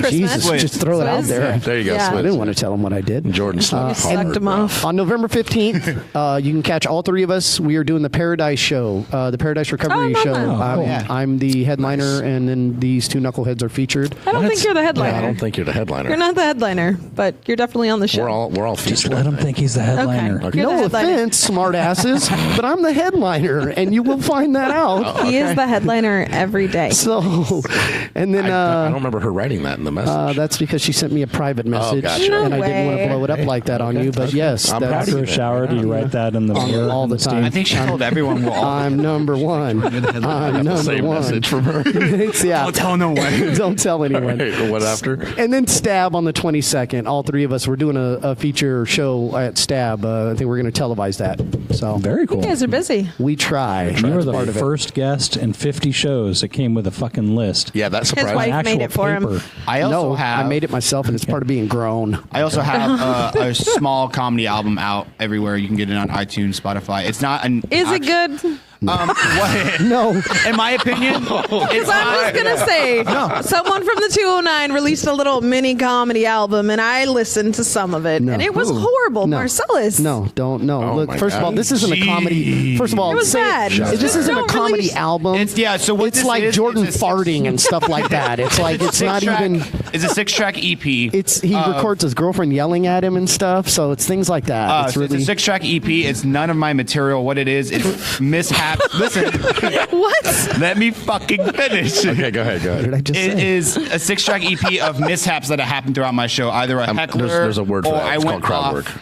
Jesus, Swizz. just throw it out Swizz. there. There you go. Yeah. I Swizz. didn't want to tell him what I did. Jordan slept Sucked hard, him bro. off. On November 15th, you can catch all three of us. We are doing the Paradise Show, the Paradise Recovery Oh, Show. no. Oh, cool. I'm the headliner, and then these two knuckleheads are featured. I don't think you're the headliner. headliner. I don't think you're the headliner. You're not the headliner, but you're definitely on the show. We're all Just featured. let him think he's the headliner. Okay. You're the No headliner. offense, smart asses, but I'm the headliner, and you will find that out. He is the headliner every day. So, and then I don't remember her writing that in the message. that's because she sent me a private message, gotcha. No and I didn't want to way. blow it up like that on you. But yes, I'm proud that's of After a shower, do you write that in the mirror all in the time. I think she told everyone we're all. I'm number one. I'm number Same one. message from her. Yeah. Don't tell no one. Don't tell anyone. Right, what after? And then Stab on the 22nd. All three of us were doing a feature show at Stab. I think we're going to televise that. So Very cool. You guys are busy. we try. You were That's the part of it. first guest in 50 shows that came with a fucking list. Yeah, that His surprised wife me. Actual made it for him. paper. I also No, have. I made it myself, and it's part of being grown. I also have a small comedy album out everywhere. You can get it on iTunes, Spotify. It's not an. Is it good? What? No, In my opinion, it's I was gonna say someone from the 209 released a little mini comedy album, and I listened to some of it, No. and it was Ooh. horrible. No. Marcellus, no, don't. No, Oh look. my First of all, God. this isn't a comedy. First of all, It was bad. This Just isn't a don't comedy release- album. It's so. What It's this like is, Jordan it's a farting and stuff like that. It's like it's not even. It's a 6-track EP. He records his girlfriend yelling at him and stuff. So it's things like that. So it's a 6-track EP. It's none of my material. What it is, it's mishaps. Listen, What? let me fucking finish. Okay, go ahead. What did I just It say? is a 6-track EP of mishaps that have happened throughout my show. Either a heckler, There's a word for or that. I It's went called crowd off. work.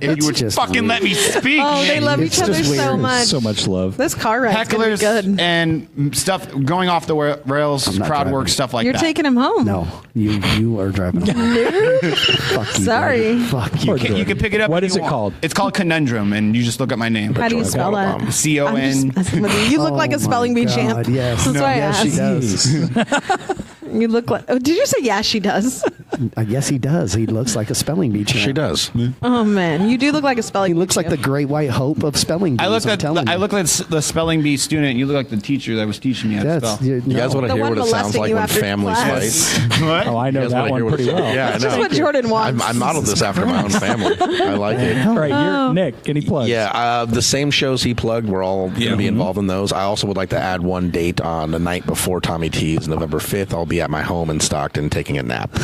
If you would just fucking weird. let me speak. Oh, they love It's each other just so weird. much. So much love. This car ride's gonna be Hecklers good. and stuff going off the rails, not crowd driving. work, stuff like You're that. taking him home. No, you are driving. Fuck you. Sorry. buddy. Fuck you. You can pick it up. What if is you it want. called? It's called Conundrum, and you just look at my name. How do you spell that? I'm CON. just messing with you. You look like a Oh spelling my bee champ. God, yes. That's why I Yes, she asked. does. You look like. Oh, did you say yeah? She does. Yes, he does. He looks like a spelling bee champ. She does. Oh man, you do look like a spelling. He bee looks like the champ. great white hope of spelling bees. I look I'm like telling I you. look like the spelling bee student. And you look like the teacher that was teaching me how to That's, spell. You guys want to The hear one what it sounds molesting like you when after families class. fight? What? Oh, I know You guys that wanna one hear what pretty it- well. Yeah, I That's just know. what Jordan wants. I modeled this after my own family. I like it. All right, you're Nick. Any plugs? Yeah, the same shows he plugged, we're all going to be involved in those. I also would like to add one date on the night before Tommy T's, November 5th. I'll be at my home in Stockton taking a nap.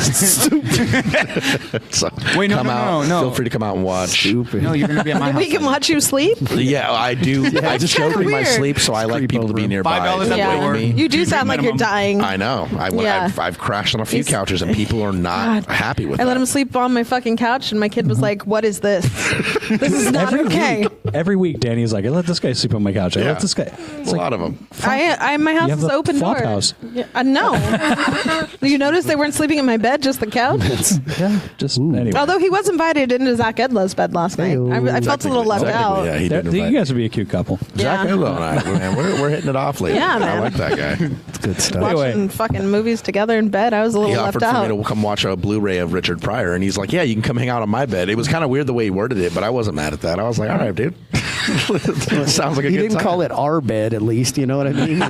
So Wait, no, come no, out. no, no. Feel free to come out and watch. Stupid. No, you're gonna be at my house. We can watch you sleep. Yeah, I do. I just kinda go through my weird. sleep, so I like creep people to be over. nearby. $5 to at the wake door. me. You do Two sound like you're minimum. dying. I know. Yeah. I've crashed on a few He's- couches, and people are not God. happy with I that. let him sleep on my fucking couch, and my kid was like, "What is this? This is not okay." Every week, Danny's like, I let this guy sleep on my couch. I Yeah. let this guy. It's a like, lot of them. My house You have is the open flop door. house. Yeah, no. You notice they weren't sleeping in my bed, just the couch. Yeah, just anyway. Although he was invited into Zach Edlow's bed last night. I felt a little left out. Yeah, he did You invite. guys would be a cute couple. Zach Yeah. Edlow and I, man, we're hitting it off lately. Yeah, I man. like that guy. It's good stuff. Anyway. Watching fucking movies together in bed. I was a little He left offered for out. me to come watch a Blu-ray of Richard Pryor, and he's like, "Yeah, you can come hang out on my bed." It was kind of weird the way he worded it, but I wasn't mad at that. I was like, "All right, dude." Sounds like a He good didn't time. call it our bed, at least. You know what I mean?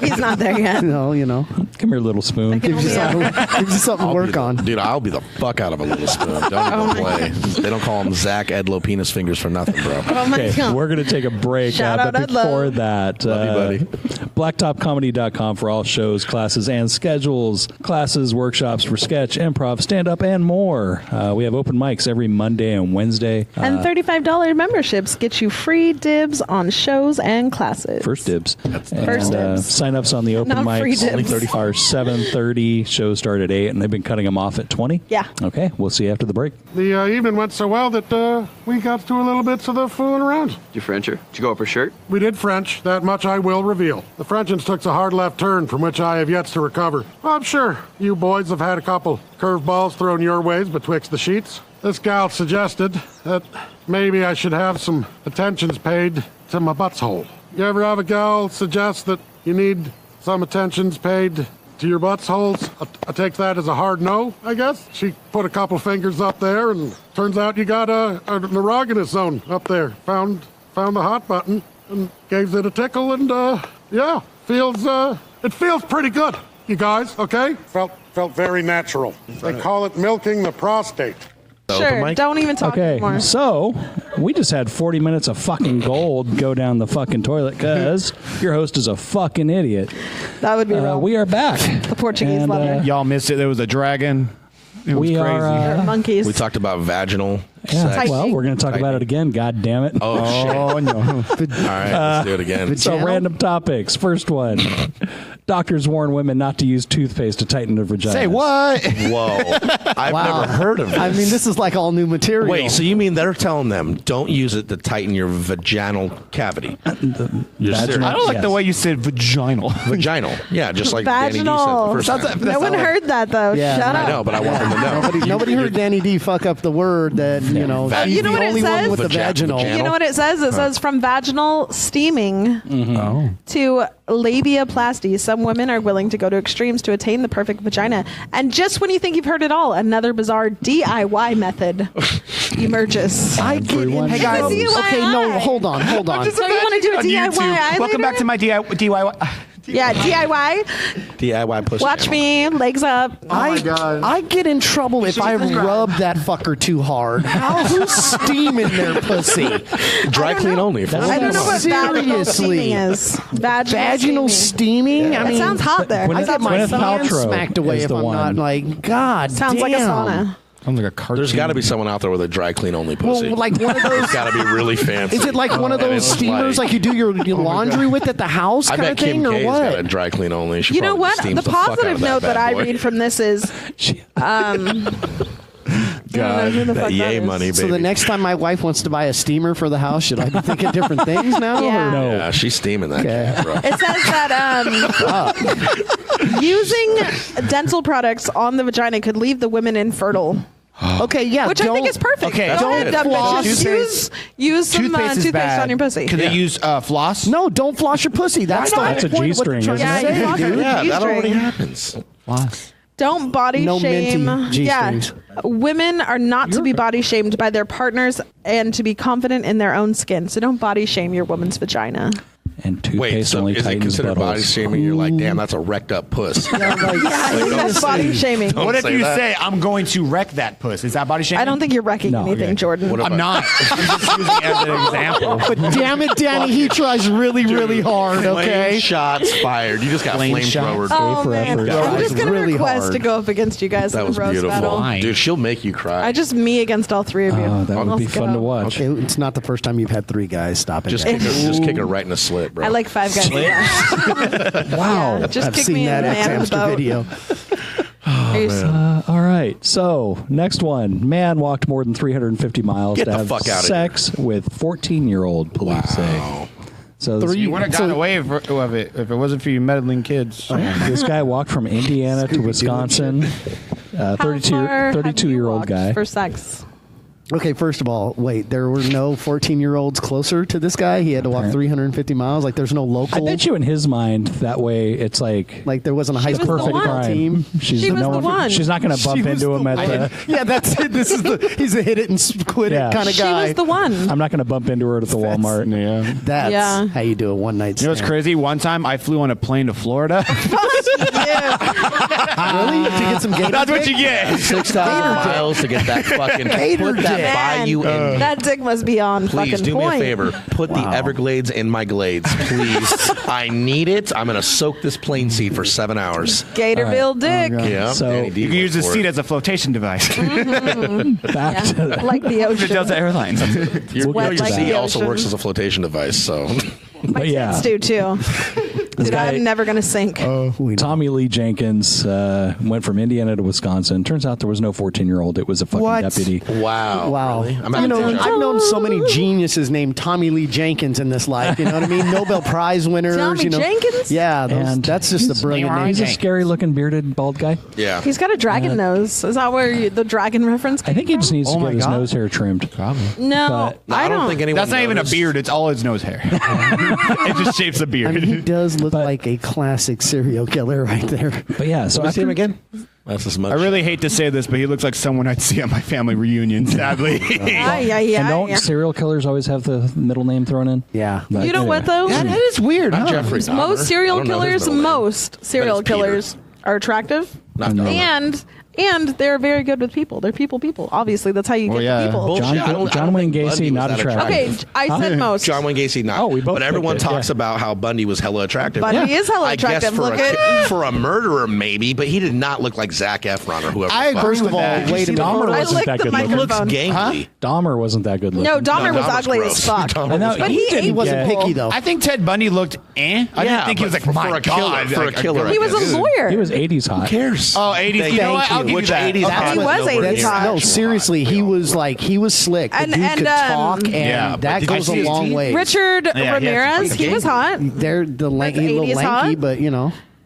He's not there yet. No, you know. Come here, little spoon. can Gives you only- something, gives you something to I'll be work the- on. Dude, I'll be the fuck out of a little spoon. Don't Oh even my play. They don't call him Zach Edlow penis fingers for nothing, bro. Oh my Okay, God. we're going to take a break. Shout out but Edlow. before that, Love you, blacktopcomedy.com for all shows, classes, and schedules. Classes, workshops for sketch, improv, stand-up, and more. We have open mics every Monday and Wednesday. And $35 memberships get you free dibs on shows and classes. First dibs. First dibs. Sign-ups on the open Not free mics dibs. are 7:30. Shows start at 8, and they've been cutting them off at 20. Yeah. Okay, we'll see you after the break. The evening went so well that we got to a little bit of the fooling around. Did you French her? Did you go up her shirt? We did French, that much I will reveal. The Frenchins took a hard left turn from which I have yet to recover. I'm sure you boys have had a couple curveballs thrown your ways betwixt the sheets. This gal suggested that maybe I should have some attentions paid to my butthole. You ever have a gal suggest that you need some attentions paid to your buttholes? I take that as a hard no, I guess. She put a couple fingers up there, and turns out you got an erogenous zone up there. Found the hot button and gave it a tickle, and yeah, it feels pretty good, you guys. Okay, felt very natural. They call it milking the prostate. Sure, mic? don't even talk Okay, anymore. so we just had 40 minutes of fucking gold go down the fucking toilet because your host is a fucking idiot. That would be real. We are back. The Portuguese And, leather. Y'all missed it. There was a dragon. It was We crazy. are, Monkeys. We talked about vaginal Yeah, sex. well, we're going to talk about it again. God damn it. Oh, shit. Oh no! All right, let's do it again. So random topics. First one. Doctors warn women not to use toothpaste to tighten their vaginas. Say what? Whoa. I've Wow. never heard of this. I mean, this is like all new material. Wait, so you mean they're telling them don't use it to tighten your vaginal cavity? You're serious? I don't like the Yes. way you said vaginal. Vaginal. Yeah, just like Danny D said the Vaginal. first time. No one heard that though. Yeah. Shut up. I know, but I want them to know. Nobody heard Danny D fuck up the word that, you know, Vag- she's You know the what it only one says? with the vaginal. Vagina. You know what it says? It says from vaginal steaming to labiaplasty. Some women are willing to go to extremes to attain the perfect vagina. And just when you think you've heard it all, another bizarre DIY method emerges. I get in. Hey, guys. Okay, no, hold on. So you want to do a On DIY YouTube. eye Welcome back later? to my DIY. Yeah, DIY. DIY pussy. Watch me, legs up. I get in trouble if I rub that fucker too hard. Who's steaming their pussy? Dry clean only. fool. I don't know what vaginal Seriously. steaming is. Vaginal steaming? It sounds hot there. I get my Gwyneth hand Paltrow smacked away is if the I'm one. not like, God Sounds like a damn. sauna. Sounds like a cartoon. There's got to be someone out there with a dry clean only pussy. Well, like one of those. It's got to be really fancy. Is it like one of And those it's steamers like you do your laundry with at the house I kind bet of thing, Kim or K's got a what? dry clean only. She You know probably what? steams The fuck out of positive note that bad I boy. read from this is, I don't know who the fuck That yay that is. money, baby. So the next time my wife wants to buy a steamer for the house, should I be thinking different things now? Yeah. Or? No. Yeah, she's steaming that Okay. cat, bro. It says that using dental products on the vagina could leave the women infertile. Okay, yeah. Which I think don't- is perfect. Okay, Go don't ahead, dumb floss. bitches. Use some toothpaste on your pussy. Could they use floss? No, don't floss your pussy. That's the whole That's a point of what they're G-string, trying to isn't it? say, Yeah, dude. Yeah, that already G-string. happens. Floss. Don't body No shame. minty G-strings. Women are not to be body shamed by their partners and to be confident in their own skin. So don't body shame your woman's vagina. And toothpaste Wait, so only is it tightens considered body buttholes. shaming? You're like, damn, that's a wrecked up puss. That's body shaming. Don't What if say you that. say, I'm going to wreck that puss? Is that body shaming? I don't think you're wrecking No, anything, okay. Jordan. What if I'm not. I'm just using it as an example. But damn it, Danny, he tries really, really hard, Flame okay? shots fired. You just got Flame flamethrower. Oh, for man. effort. I'm just going to Really request hard. to go up against you guys That in was a roast beautiful. battle. Why? Dude, she'll make you cry. Just me against all three of you. Oh, that would Let's be fun to go. watch. Okay, it's not the first time you've had three guys stop it. just kick her right in the slit, bro. I like Five Guys. Wow. Yeah, just I've kick seen me in that the X man of the Hamster boat. video. Are you- All right. So, next one. Man walked more than 350 miles Get to the have fuck outta sex with 14-year-old, police say. So this, You wouldn't have gotten away of it if it wasn't for you meddling kids. this guy walked from Indiana to Wisconsin. How 32 far have you 32-year-old walked guy. for sex. Okay, first of all, wait, there were no 14-year-olds closer to this guy? He had to walk 350 miles? Like, there's no local? I bet you in his mind, that way, it's like Like, there wasn't a high She was school the football one. team? She was the one. She's not going to bump into him at the. Yeah, that's it. This is he's a hit it and quit Yeah. it kind of She guy. was the one. I'm not going to bump into her at the Walmart. Yeah. That's Yeah. how you do a one-night You know stand. what's crazy? One time I flew on a plane to Florida. Really? Did you get some gator That's what dick? you get. 6,000 miles to get that fucking Gator put that dick. bayou in. That dick must be on Please fucking do point. me a favor. Put the Everglades in my glades, please. I need it. I'm gonna soak this plane seat for 7 hours. Gatorville dick. Yeah. So- Danny D You can went use the for seat it. as a flotation device. Back to Like the The ocean. Delta Airlines. Your, wet your like seat the also ocean. works as a flotation device. So My But yeah. tits do too. Dude, guy- I'm never gonna sink. Tommy Lee Jenkins went from Indiana to Wisconsin. Turns out there was no 14-year-old. It was a fucking What? deputy. wow. Wow. Really? I'm You know, at I've known so many geniuses named Tommy Lee Jenkins in this life. You know what I mean? Nobel Prize winners. Tommy you know. Jenkins? Yeah, And that's just a brilliant name. He's a scary-looking bearded bald guy. yeah. He's got a dragon nose. Is that where the dragon reference I came think he just needs to Oh my get his God. nose hair trimmed. No, but- I don't think anyone. That's not even a noticed. beard. It's all his nose hair. It just shapes a I beard. mean, he does look But- like a classic serial killer right there. But yeah, so Let me see him after, again. That's as much. I really hate to say this, but he looks like someone I'd see at my family reunion, sadly. and don't serial killers always have the middle name thrown in? Yeah. But You know what anyway. though? That is weird, Not huh? Jeffrey Dahmer. Most serial I don't know his killers, middle name. most serial But it's Peter. killers are attractive, Not Dahmer. and And they're very good with people. They're people. Obviously, that's how you get yeah. the people. Bullshit. I don't John Wayne think Gacy, Bundy was not that attractive. Okay, I said most. John Wayne Gacy, not. Oh, we both But everyone picked it, talks yeah. about how Bundy was hella attractive. Bundy is hella I guess attractive. for Look a, at- for a murderer, maybe, but he did not look like Zac Efron or whoever. I the fuck. agree First with of all, that. wait a minute. Dahmer I wasn't licked that the good looking. He looks microphone. gangly. Dahmer wasn't that good looking. No, Dahmer was Dahmer's ugly gross. as fuck. Dahmer know, was But he he didn't ate He wasn't people. picky though. I think Ted Bundy looked I didn't think he was but like, for my a killer, God. for a like, killer, He was a dude. lawyer. He was 80s hot. Who cares? Oh, 80s. You know what? I'll give you Which that. 80s Okay. hot He was nowhere 80s near hot. No, actual seriously, hot. he was slick. The And- dude and, could talk, and yeah, but that did you goes see a his long teeth? way. Richard Yeah, Ramirez, he was hot. They're the That's little 80s lanky, hot. but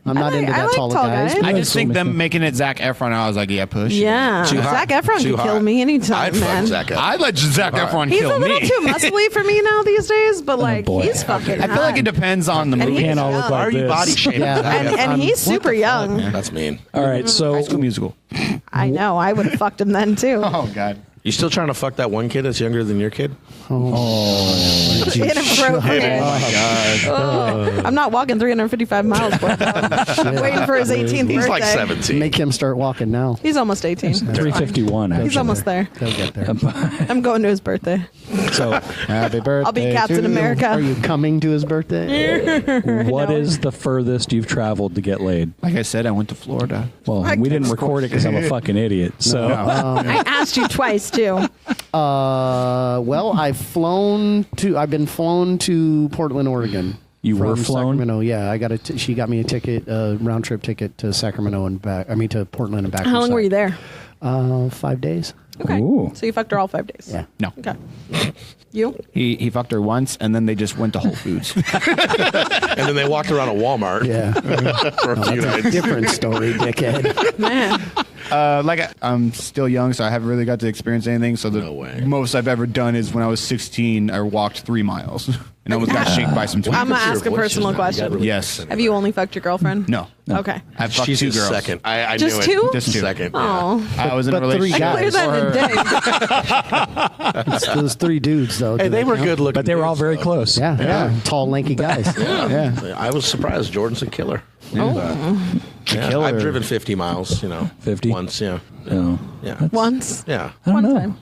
I'm not into I that like tall tall guys. guys. I just think them making it Zac Efron, I was like, yeah, push. Yeah. Too hot. Zac Efron Too could kill hot. me anytime, I'd fuck man. Zac Efron. I'd let Zac Efron He's kill a little me. too muscly for me now these days, but like boy. he's fucking I feel like it hot. depends on the And movie. he's Can't all look young. Why are like you this. body shaming? Yeah. Zac Efron? And he's super young. That's mean. All right, so High School Musical. I know. I would have fucked him then too. Oh, God. You still trying to fuck that one kid that's younger than your kid? Inappropriate. God. I'm not walking 355 miles. For him. Waiting for his 18th birthday. He's like 17. Make him start walking now. He's almost 18. 351. He's Actually. almost there. He'll get there. I'm going to his birthday. So, Happy birthday! I'll be Captain to you. America. Are you coming to his birthday? what No. is the furthest you've traveled to get laid? Like I said, I went to Florida. Well, I we didn't guess. record it because I'm a fucking idiot. So, I asked you twice too. Well, I've been flown to Portland, Oregon. You were from flown? Sacramento. Yeah, I got she got me a ticket, round trip ticket to Sacramento and back. I mean to Portland and back. How long were you there? 5 days. Okay. Ooh. So you fucked her all 5 days. Yeah. No. Okay. You? He fucked her once, and then they just went to Whole Foods. And then they walked around a Walmart Yeah. for a few nights. Different story, dickhead. Man. I'm still young, so I haven't really got to experience anything. So the No way. most I've ever done is when I was 16, I walked 3 miles, and I almost got shaken by some tweets. I'm going to ask a personal question. Yes. Have you only fucked your girlfriend? No. Okay. I've fucked She's 2 his girls. second. I Just knew it. 2? Just 2. Second. Oh. I was in a But 3 relationship. Clear guys. that in a day. It's those 3 dudes though. Hey, Do they were count? good looking. but they were all dudes, very though. close. Yeah. Tall, lanky guys. Yeah. I was surprised. Jordan's a killer. Oh. Yeah, killer. I've driven 50 miles, 50? once, yeah. Oh. Yeah. Once. Yeah. I don't One know. time.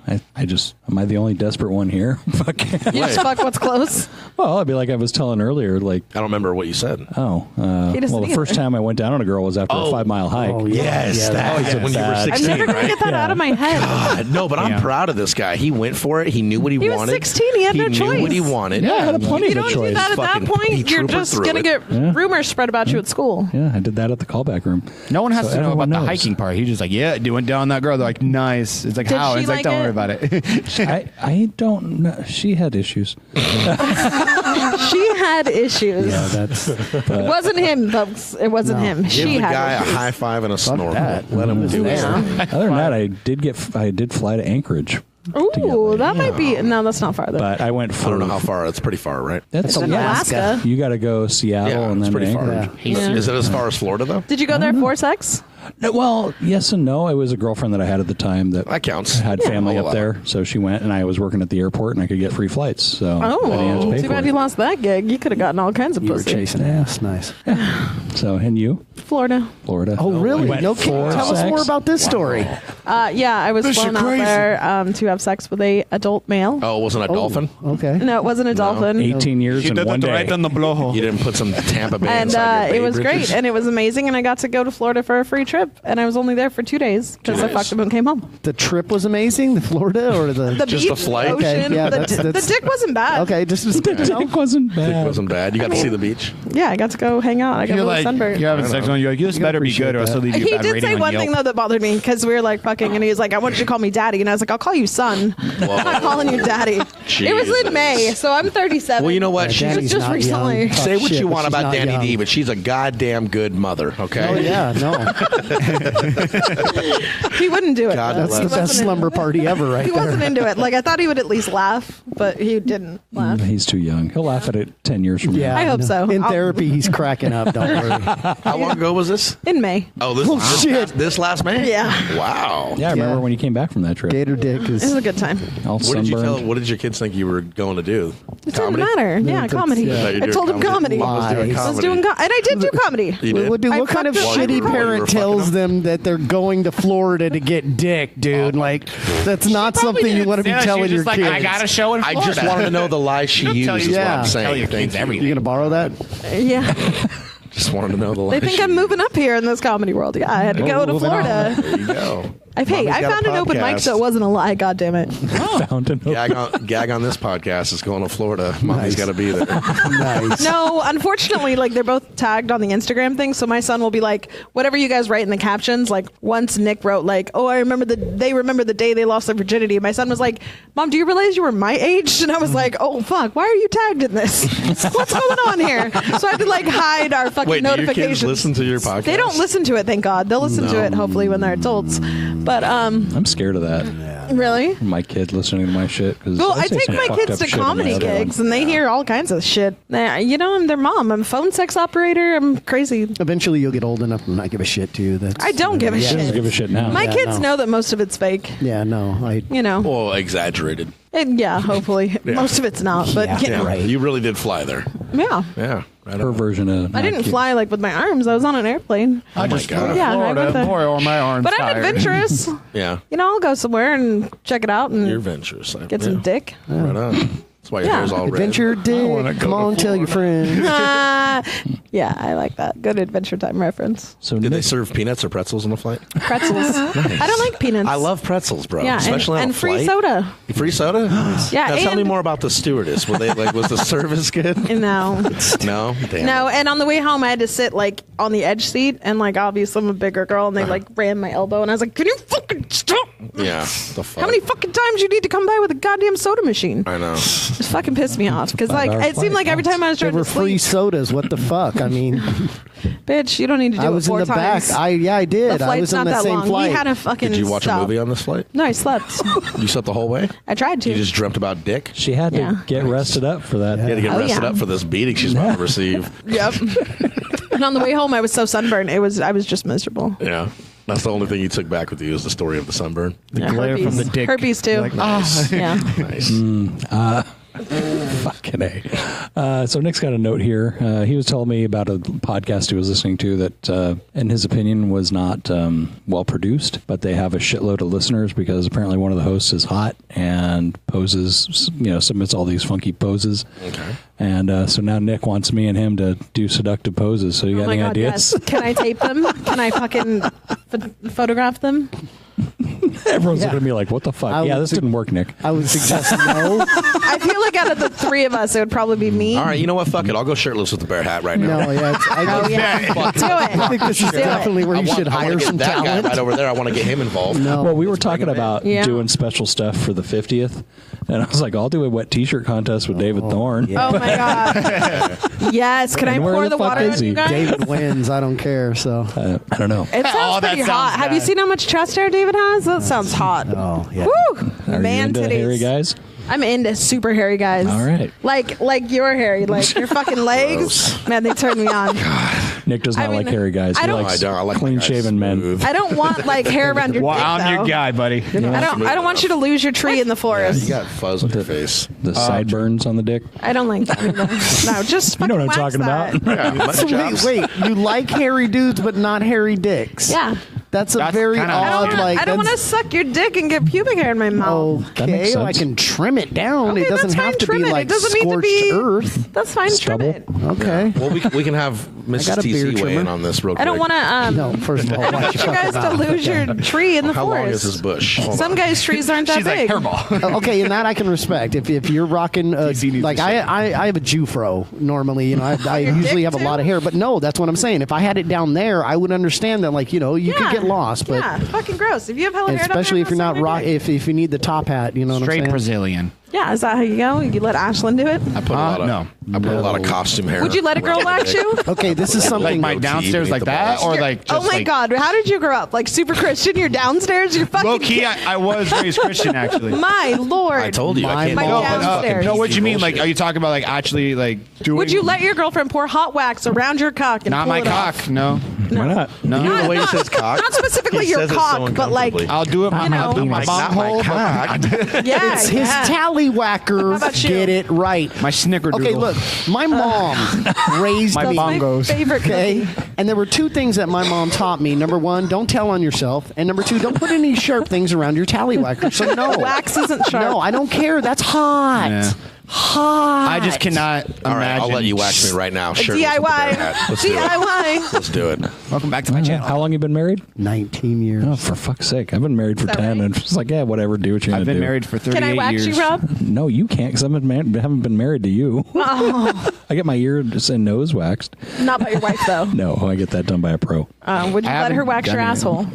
Am I the only desperate one here? Fuck. You just fuck what's close. Well, I'd be like I was telling earlier, like, I don't remember what you said. He doesn't well, the first either. time I went down on a girl was after a 5-mile hike. Oh, yeah. Yes, Yeah, that was yeah. when you were bad. 16, I'm never going to right? get that out of my head. God, no, but I'm Yeah. proud of this guy. He went for it. He knew what he He was wanted. 16. He had no knew choice. what he wanted. Yeah, I had plenty If you of a don't do choice. that at that Fucking- he point, you're troopered just through going to it. get rumors spread about you at school. Yeah, I did that at the callback room. No one has So to know everyone about the knows. hiking part. He's just like, yeah, you went down on that girl. They're like, nice. It's like, Did how? she It's like, like don't it? worry about it. I don't know. She had issues. She had issues. Yeah, that's It wasn't him, folks. It wasn't him. Give She the had guy a issues. high five and a snorkel. that. Let him do his Yeah. thing. Other than that, I did fly to Anchorage. Ooh, together. that might be. No, that's not farther. But I went for. I don't know how far. It's pretty far, right? That's It's in Alaska. You got to go Seattle Yeah, and it's then pretty far. Anchorage. Yeah. Is it as far as Florida, though? Did you go there for sex? No, well, yes and no. It was a girlfriend that I had at the time that That counts. had family I'll up allow there, so she went, and I was working at the airport, and I could get free flights. So I didn't have to Oh, pay too for bad it. you lost that gig. You could have gotten all kinds of you were pussy. chasing ass. Nice. So, and you, Florida. Florida? Oh, really? Went No kidding. for Tell us sex? more about this story. Yeah, I was This flown is out crazy. there to have sex with a adult male. Oh, it wasn't a dolphin? Okay. No, it wasn't a dolphin. 18 years She in did one it day. right on the blowhole. You didn't put some Tampa Bay And inside your it was Bay great, britches? and it was amazing, and I got to go to Florida for a free trip, and I was only there for 2 days because I days. fucked him and came home. The trip was amazing. The Florida or the. The Just beach, the flight? the ocean, Okay, yeah, the, that's- the that's- dick wasn't bad. Okay, just The dick wasn't bad. It wasn't bad. You got to see the beach. Yeah, I got to go hang out. I got You're really like, sunburned. you're having sex on. You're like, this better be good, or else I'll leave you He a bad did rating say on one Yelp. thing though that bothered me because we were like fucking, and he was like, "I want you to call me daddy," and I was like, "I'll call you son. I'm not calling you daddy." It was in Jesus. May, so I'm 37. Well, you know what? It She's was just not recently. young. Say what shit, you but want she's about not Danny young. D, but she's a goddamn good mother, okay? Oh yeah, no. He wouldn't do it. God though. That's He the best wasn't slumber into it. party ever, right He there. wasn't into it. Like I thought he would at least laugh, but he didn't laugh. He's too young. He'll laugh at it 10 years from Yeah, I hope so. In I'll- therapy, he's cracking up. Don't worry. How long ago ago was this? In May. Oh, this last May? Yeah. Wow. Yeah, I remember Yeah. when you came back from that trip. Gator dick It was is. a good time. All sunburned. What did your kids think you were going to do? It didn't matter. Yeah, that's- comedy. yeah. I told him comedy. Mom was doing Lies. I was comedy. doing and I did do comedy. You did? What, dude, I what kind of fucked up shitty my parent mom. tells them that they're going to Florida to get dick, dude? Like, that's not something you want to be telling your kids. I got a show in I Florida. just wanted to know the lie she used. Is what I'm saying. Tell your Thank kids you. everything. You gonna borrow that? Yeah. Just wanted to know the lie. They think she I'm moving up here in this comedy world. Yeah, I had to go to moving on. Florida. used. There you go. I Mommy's got a found an open mic, podcast. so it wasn't a lie. God damn it. Found an open- Gag on this podcast is going to Florida. Mommy's got to be there. Nice. No, unfortunately, like they're both tagged on the Instagram thing. So my son will be like, whatever you guys write in the captions. Like once Nick wrote like, "Oh, I remember they remember the day they lost their virginity." My son was like, "Mom, do you realize you were my age?" And I was like, "Oh fuck, why are you tagged in this? What's going on here?" So I had to like hide our fucking Wait, do your notifications. kids listen to your podcast? They don't listen to it, thank God. They'll listen to it hopefully when they're adults. But I'm scared of that. really. My kid listening to my shit. Cause Well, I say take some my fucked kids up to shit in my comedy other one. gigs, and they hear all kinds of shit. You know, I'm their mom. I'm a phone sex operator. I'm crazy. Eventually, you'll get old enough and not give a shit too. That's, I don't give a She doesn't shit. give a shit now. My Yeah, kids no. know that most of it's fake. Yeah, no, I. You know, Well, exaggerated. and yeah, hopefully most of it's not. But Yeah. you know, Right. You really did fly there. yeah. Yeah. Right Her on. version of. I didn't fly like with my arms. I was on an airplane. Oh my God. Yeah, I went there. Boy, are my arms But I'm tired. adventurous. Yeah. You know, I'll go somewhere and check it out and You're adventurous. get some dick. Right on. That's why your Yeah. hair's all red. Adventure dick. Come on, tell your friends. Yeah, I like that. Good Adventure Time reference. So Did they Nick, serve peanuts or pretzels on the flight? Pretzels. I don't like peanuts. I love pretzels, bro. Yeah, Especially on and a free flight. soda. Free soda? Yeah, Now tell me and- more about the stewardess. Were they like? Was the service good? No. No. Damn. No, and on the way home, I had to sit like on the edge seat, and like obviously I'm a bigger girl, and they like ran my elbow, and I was like, "Can you fucking stop? Yeah. The fuck. How many fucking times you need to come by with a goddamn soda machine?" I know. It fucking pissed me off because like 5-hour it seemed flight. like every time I was They trying were to free sleep, sodas. What the fuck? I mean, bitch, you don't need to do I it was in 4 the times. back. I did. The I flight's was not on the that same long. flight. We had a fucking. Did you watch stop. a movie on this flight? No, I slept. You slept the whole way? I tried to. You just dreamt about dick? she had to Yeah. get rested up for that. You had to get Oh, rested yeah. up for this beating she's about to receive. Yep. And on the way home, I was so sunburned. I was just miserable. Yeah. That's the only thing you took back with you is the story of the sunburn. Yeah, glare herpes. from the dick. Herpes too. Nice. Yeah. Nice. Fucking A. So Nick's got a note here. He was telling me about a podcast he was listening to that, in his opinion, was not well produced, but they have a shitload of listeners because apparently one of the hosts is hot and poses, submits all these funky poses. Okay. And so now Nick wants me and him to do seductive poses. So you Oh got my any God, ideas? yes. Can I tape them? Can I fucking photograph them? Everyone's looking at me like, what the fuck? I Yeah, would this didn't work, Nick. I would suggest no. I feel like out of the 3 of us, it would probably be me. All right, you know what? Fuck it. I'll go shirtless with the bear hat right now. No, yeah. Oh, yeah. Do it. I think this is Do it. definitely where you should I wanna hire get some that talent. guy right over there. I want to get him involved. No. Well, we were Let's bring talking him in. about Yeah. doing special stuff for the 50th, and I was like, I'll do a wet T-shirt contest with David Thorne. yeah. Oh my God. Yes. Can I And where pour the the fuck water is on he? you guys? David wins. I don't care. So. I don't know. It sounds Oh, that pretty sounds hot. Have you bad. seen how much chest hair David has? That sounds hot. Oh yeah. Woo! Are Man you into titties. hairy guys? I'm into super hairy guys. All right. Like your hairy, like your fucking legs. Man, they turn me on. Nick does not I mean, like hairy guys. I He don't- likes I like my clean-shaven guys men. smooth. I don't want like hair around your Well, dick, I'm your though. guy, buddy. I don't want you to lose your tree in the forest. You got fuzz on your face. The sideburns on the dick. I don't like that either. No, just You know what I'm fucking talking wax about. that. Yeah, So mutton chops. wait, you like hairy dudes but not hairy dicks? Yeah. That's a That's very kinda- odd. I don't want to that's- suck your dick and get pubic hair in my mouth. That makes Okay, I sense. can trim it down. Okay, it doesn't that's fine, have to trim be it. like It doesn't need to scorched be- earth. That's fine. Stubble? Trim it. Okay. Well, we can have Mrs. got a beard TC weigh in trimmer. on this real quick. I don't want to. No, first of all, I don't want you guys to lose your tree in the How forest. long is this bush? Hold Some on. guys' trees aren't that She's like big. hairball. Okay, and that I can respect. If you're rocking, TC needs like to say. I have a Jufro normally. I Your usually dick have a lot too? of hair, but no, that's what I'm saying. If I had it down there, I would understand that. Like you could get lost, but yeah, fucking gross. If you have hella hair, down especially there, if you're not that's rock, your dick. if you need the top hat, you know what I'm Straight saying? Brazilian. Yeah, is that how you go? You let Ashlyn do it? I put a lot of costume hair. Would you let a girl around wax my you? dick. Okay, this is Like something. my downstairs like that, or like just Oh my like, God! How did you grow up? Like super Christian? You're downstairs. You're fucking. Low key, I was raised Christian actually. My Lord! I told you. I can't My do No, that. downstairs. no, what you mean? Like, Bullshit. are you talking about like actually like doing? Would you let your girlfriend pour hot wax around your cock and Not pull my it cock. off? No, Why not? no. You know the way he says cock? Not specifically He your says it so cock, but like, uncomfortably. I'll do it. You know. I'll do my Like, not my hole, cock. yeah, It's his yeah. tallywhacker. How about you? Get it right. my snickerdoodle. Okay, look, my mom raised My me. My bongos. favorite Okay, cookie. and there were two things that my mom taught me. Number one, don't tell on yourself, and number two, don't put any sharp things around your tallywhacker. So no, Wax isn't sharp. no, I don't care. That's hot. Yeah. Hot. I just cannot imagine. All right, I'll let you wax me right now. Shirtless with the bear hat. DIY. Let's do it. DIY. Let's do it. Welcome back to my channel. How long you been married? 19 years. Oh, for fuck's sake! I've been married for that 10, right? and it's like, yeah, whatever. Do what you're gonna I've been do. married for 38 Can I wax years. you, Rob? No, you can't, because haven't been married to you. Oh, I get my ears and nose waxed. not by your wife though. No, I get that done by a pro. Would you I let her haven't wax your done it. asshole?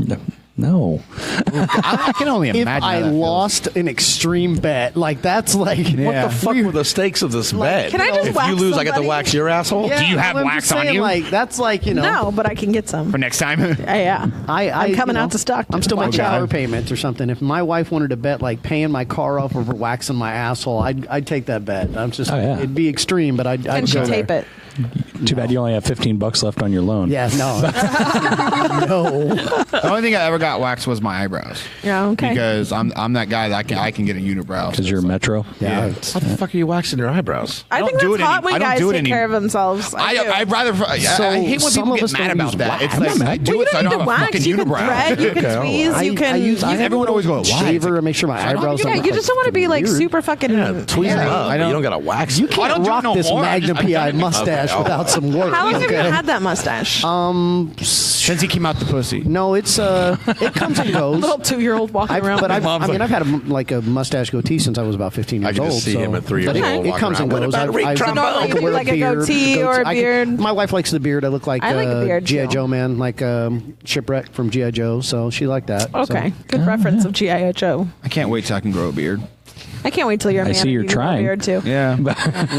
No. I can only If imagine. I how that feels. lost an extreme bet, like that's like What Yeah. the fuck were the stakes of this bet? Can I just if wax you lose, I get to somebody? wax your asshole? Yeah, Do you have I'm wax just on saying, you? Like that's like No, but I can get some. for next time. Yeah. I'm coming out to Stockton. I'm still making Okay. car payments or something. If my wife wanted to bet like paying my car off over waxing my asshole, I'd take that bet. I'm just Oh, yeah. it'd be extreme, but I'd Can she go tape there. it? Too bad you only have $15 left on your loan. Yeah, no, no. The only thing I ever got waxed was my eyebrows. Yeah. Okay. Because I'm that guy that I can get a unibrow. Because you're Metro. Yeah, Yeah. What the fuck are you waxing your eyebrows? I don't think do that's it hot any- when I don't guys do it take any- care of themselves. I'd rather. I So hate when some people of get us mad don't about use that. wax. It's I'm like not mad. I do Well, you it so I don't don't need to have a wax. fucking You can unibrow. thread. You can tweeze. You can. Everyone always goes, why? shaver and make sure my eyebrows. Yeah, don't you look just don't want to be like weird. super fucking. Tweeze it up. I You don't- don't got to wax You it. I can't don't do it rock no this more. Magnum I've done PI it. mustache Okay. without some work. How long have you okay? had that mustache? Since he came out the pussy. No, it's it comes and goes. Little 2-year-old walking around. But with I've had a mustache goatee since I was about 15 I years can old. just see so- him at 3 years but old it walking comes and around with goes. a battery I trombone. Normally can wear like a beard, goatee or a beard. My wife likes the beard. I look like I like a beard, G.I. too. Joe man, like Shipwreck from G.I. Joe. So she liked that. Okay, So. good reference of G.I. Joe. I can't wait till I can grow a beard. I can't wait till you're a I man. see and you're you grow a trying. beard too. Yeah.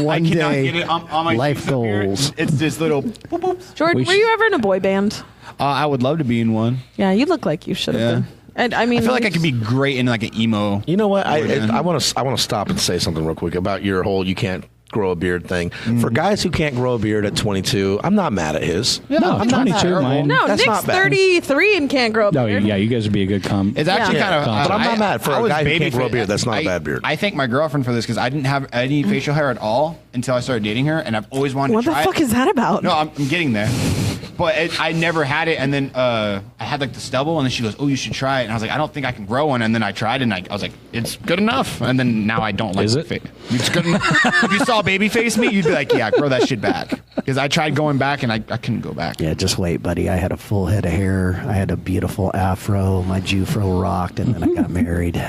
One cannot day, get it on my life face up here. goals. It's this little. Boop, boop. Jordan, We were you ever in a boy band? I would love to be in one. Yeah, you look like you should have Yeah. been. And I mean, I feel like I could be great in like an emo. You know what? Yeah. I want to stop and say something real quick about your whole you can't grow a beard thing. For guys who can't grow a beard at 22, I'm not mad at his. No, I'm not 22, mad. mine. No, That's Nick's not bad. 33 and can't grow a No, beard. yeah, you guys would be a good It's actually Yeah. kind of. But I'm not mad for a was guy who can't baby grow a fa- beard. That's not a bad beard. I thank my girlfriend for this because I didn't have any facial hair at all until I started dating her, and I've always wanted What to the try fuck it. is that about? No, I'm getting there. But I never had it, and then I had like the stubble, and then she goes, "Oh, you should try it." And I was like, "I don't think I can grow one." And then I tried, and I was like, "It's good enough." And then now I don't like Is the it? It's good enough. If you saw baby face me, you'd be like, "Yeah, grow that shit back." Because I tried going back, and I couldn't go back. Yeah, just wait, buddy. I had a full head of hair. I had a beautiful afro. My Jufro rocked, and then I got married.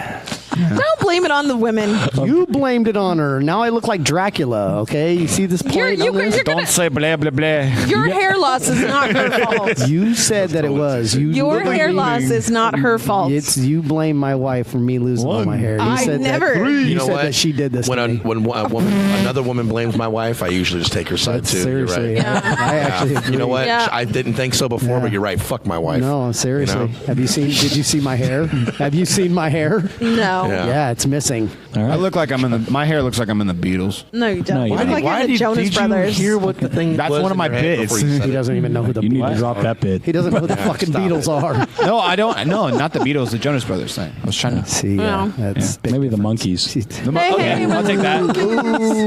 Don't blame it on the women. You blamed it on her. Now I look like Dracula. Okay, you see this point on this? You're gonna, Don't say blah blah blah. your hair loss is not her fault. You said that it was. You Your literally- hair loss is not her fault. It's you blame my wife for me losing all my hair. You I said never- That, You you know said what? that she did this. When to me. when a woman, another woman blames my wife, I usually just take her side That's too. seriously, You're right. I actually agree. You know what? Yeah. I didn't think so before, Yeah. but you're right. Fuck my wife. No, seriously. You know? Have you seen? Did you see my hair? Have you seen my hair? No. Yeah. Yeah, it's missing. All I right. look like I'm in the. My hair looks like I'm in the Beatles. No, you don't. No, you you look don't. like you're in the Jonas Brothers. hear what the thing That's was one of in my your head bits. before you said He it? doesn't even know who the. You need to drop that bit. He doesn't know who the fucking stop Beatles are. No, I don't. No, not the Beatles. The Jonas Brothers thing. I was trying to. See, Yeah. that's big Maybe the difference. monkeys. Hey, I'll take that.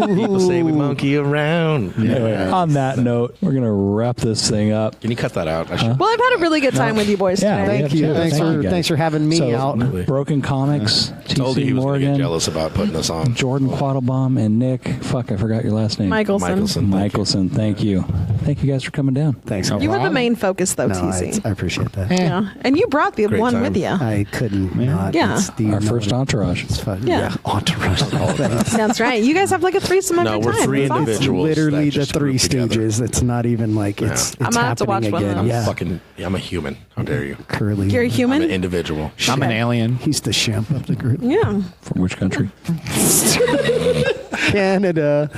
People say we monkey around. Anyway, on that note, we're going to wrap this thing up. Can you cut that out? I should. Well, I've had a really good time with you boys Yeah, today. Thank you. Yeah, Thanks thank you, guys. thanks for having me So, out. Broken Comics, told you TC he was going to get Morgan, jealous about putting us on. Jordan Quattlebaum, and Nick. Fuck, I forgot your last name. Michelson. Michelson. Michelson, thank you. Thank you guys for coming down. Thanks. You were the main focus, though, No, TC. I appreciate that. Yeah, and you brought the Great one time. with you. I couldn't not. Yeah. It's the Our first entourage. It's fun. Yeah. Entourage. Thanks. That's right. You guys have like a threesome every No, time. we're three That's awesome. individuals. Literally that the just Three group together. Stooges. It's not even like it's I'm gonna have to happening watch one again. of those. Yeah. I'm a human. How dare you? Curly. You're a I'm human. an individual. I'm an alien. He's the shemp of the group. right? Yeah. From which country? Canada.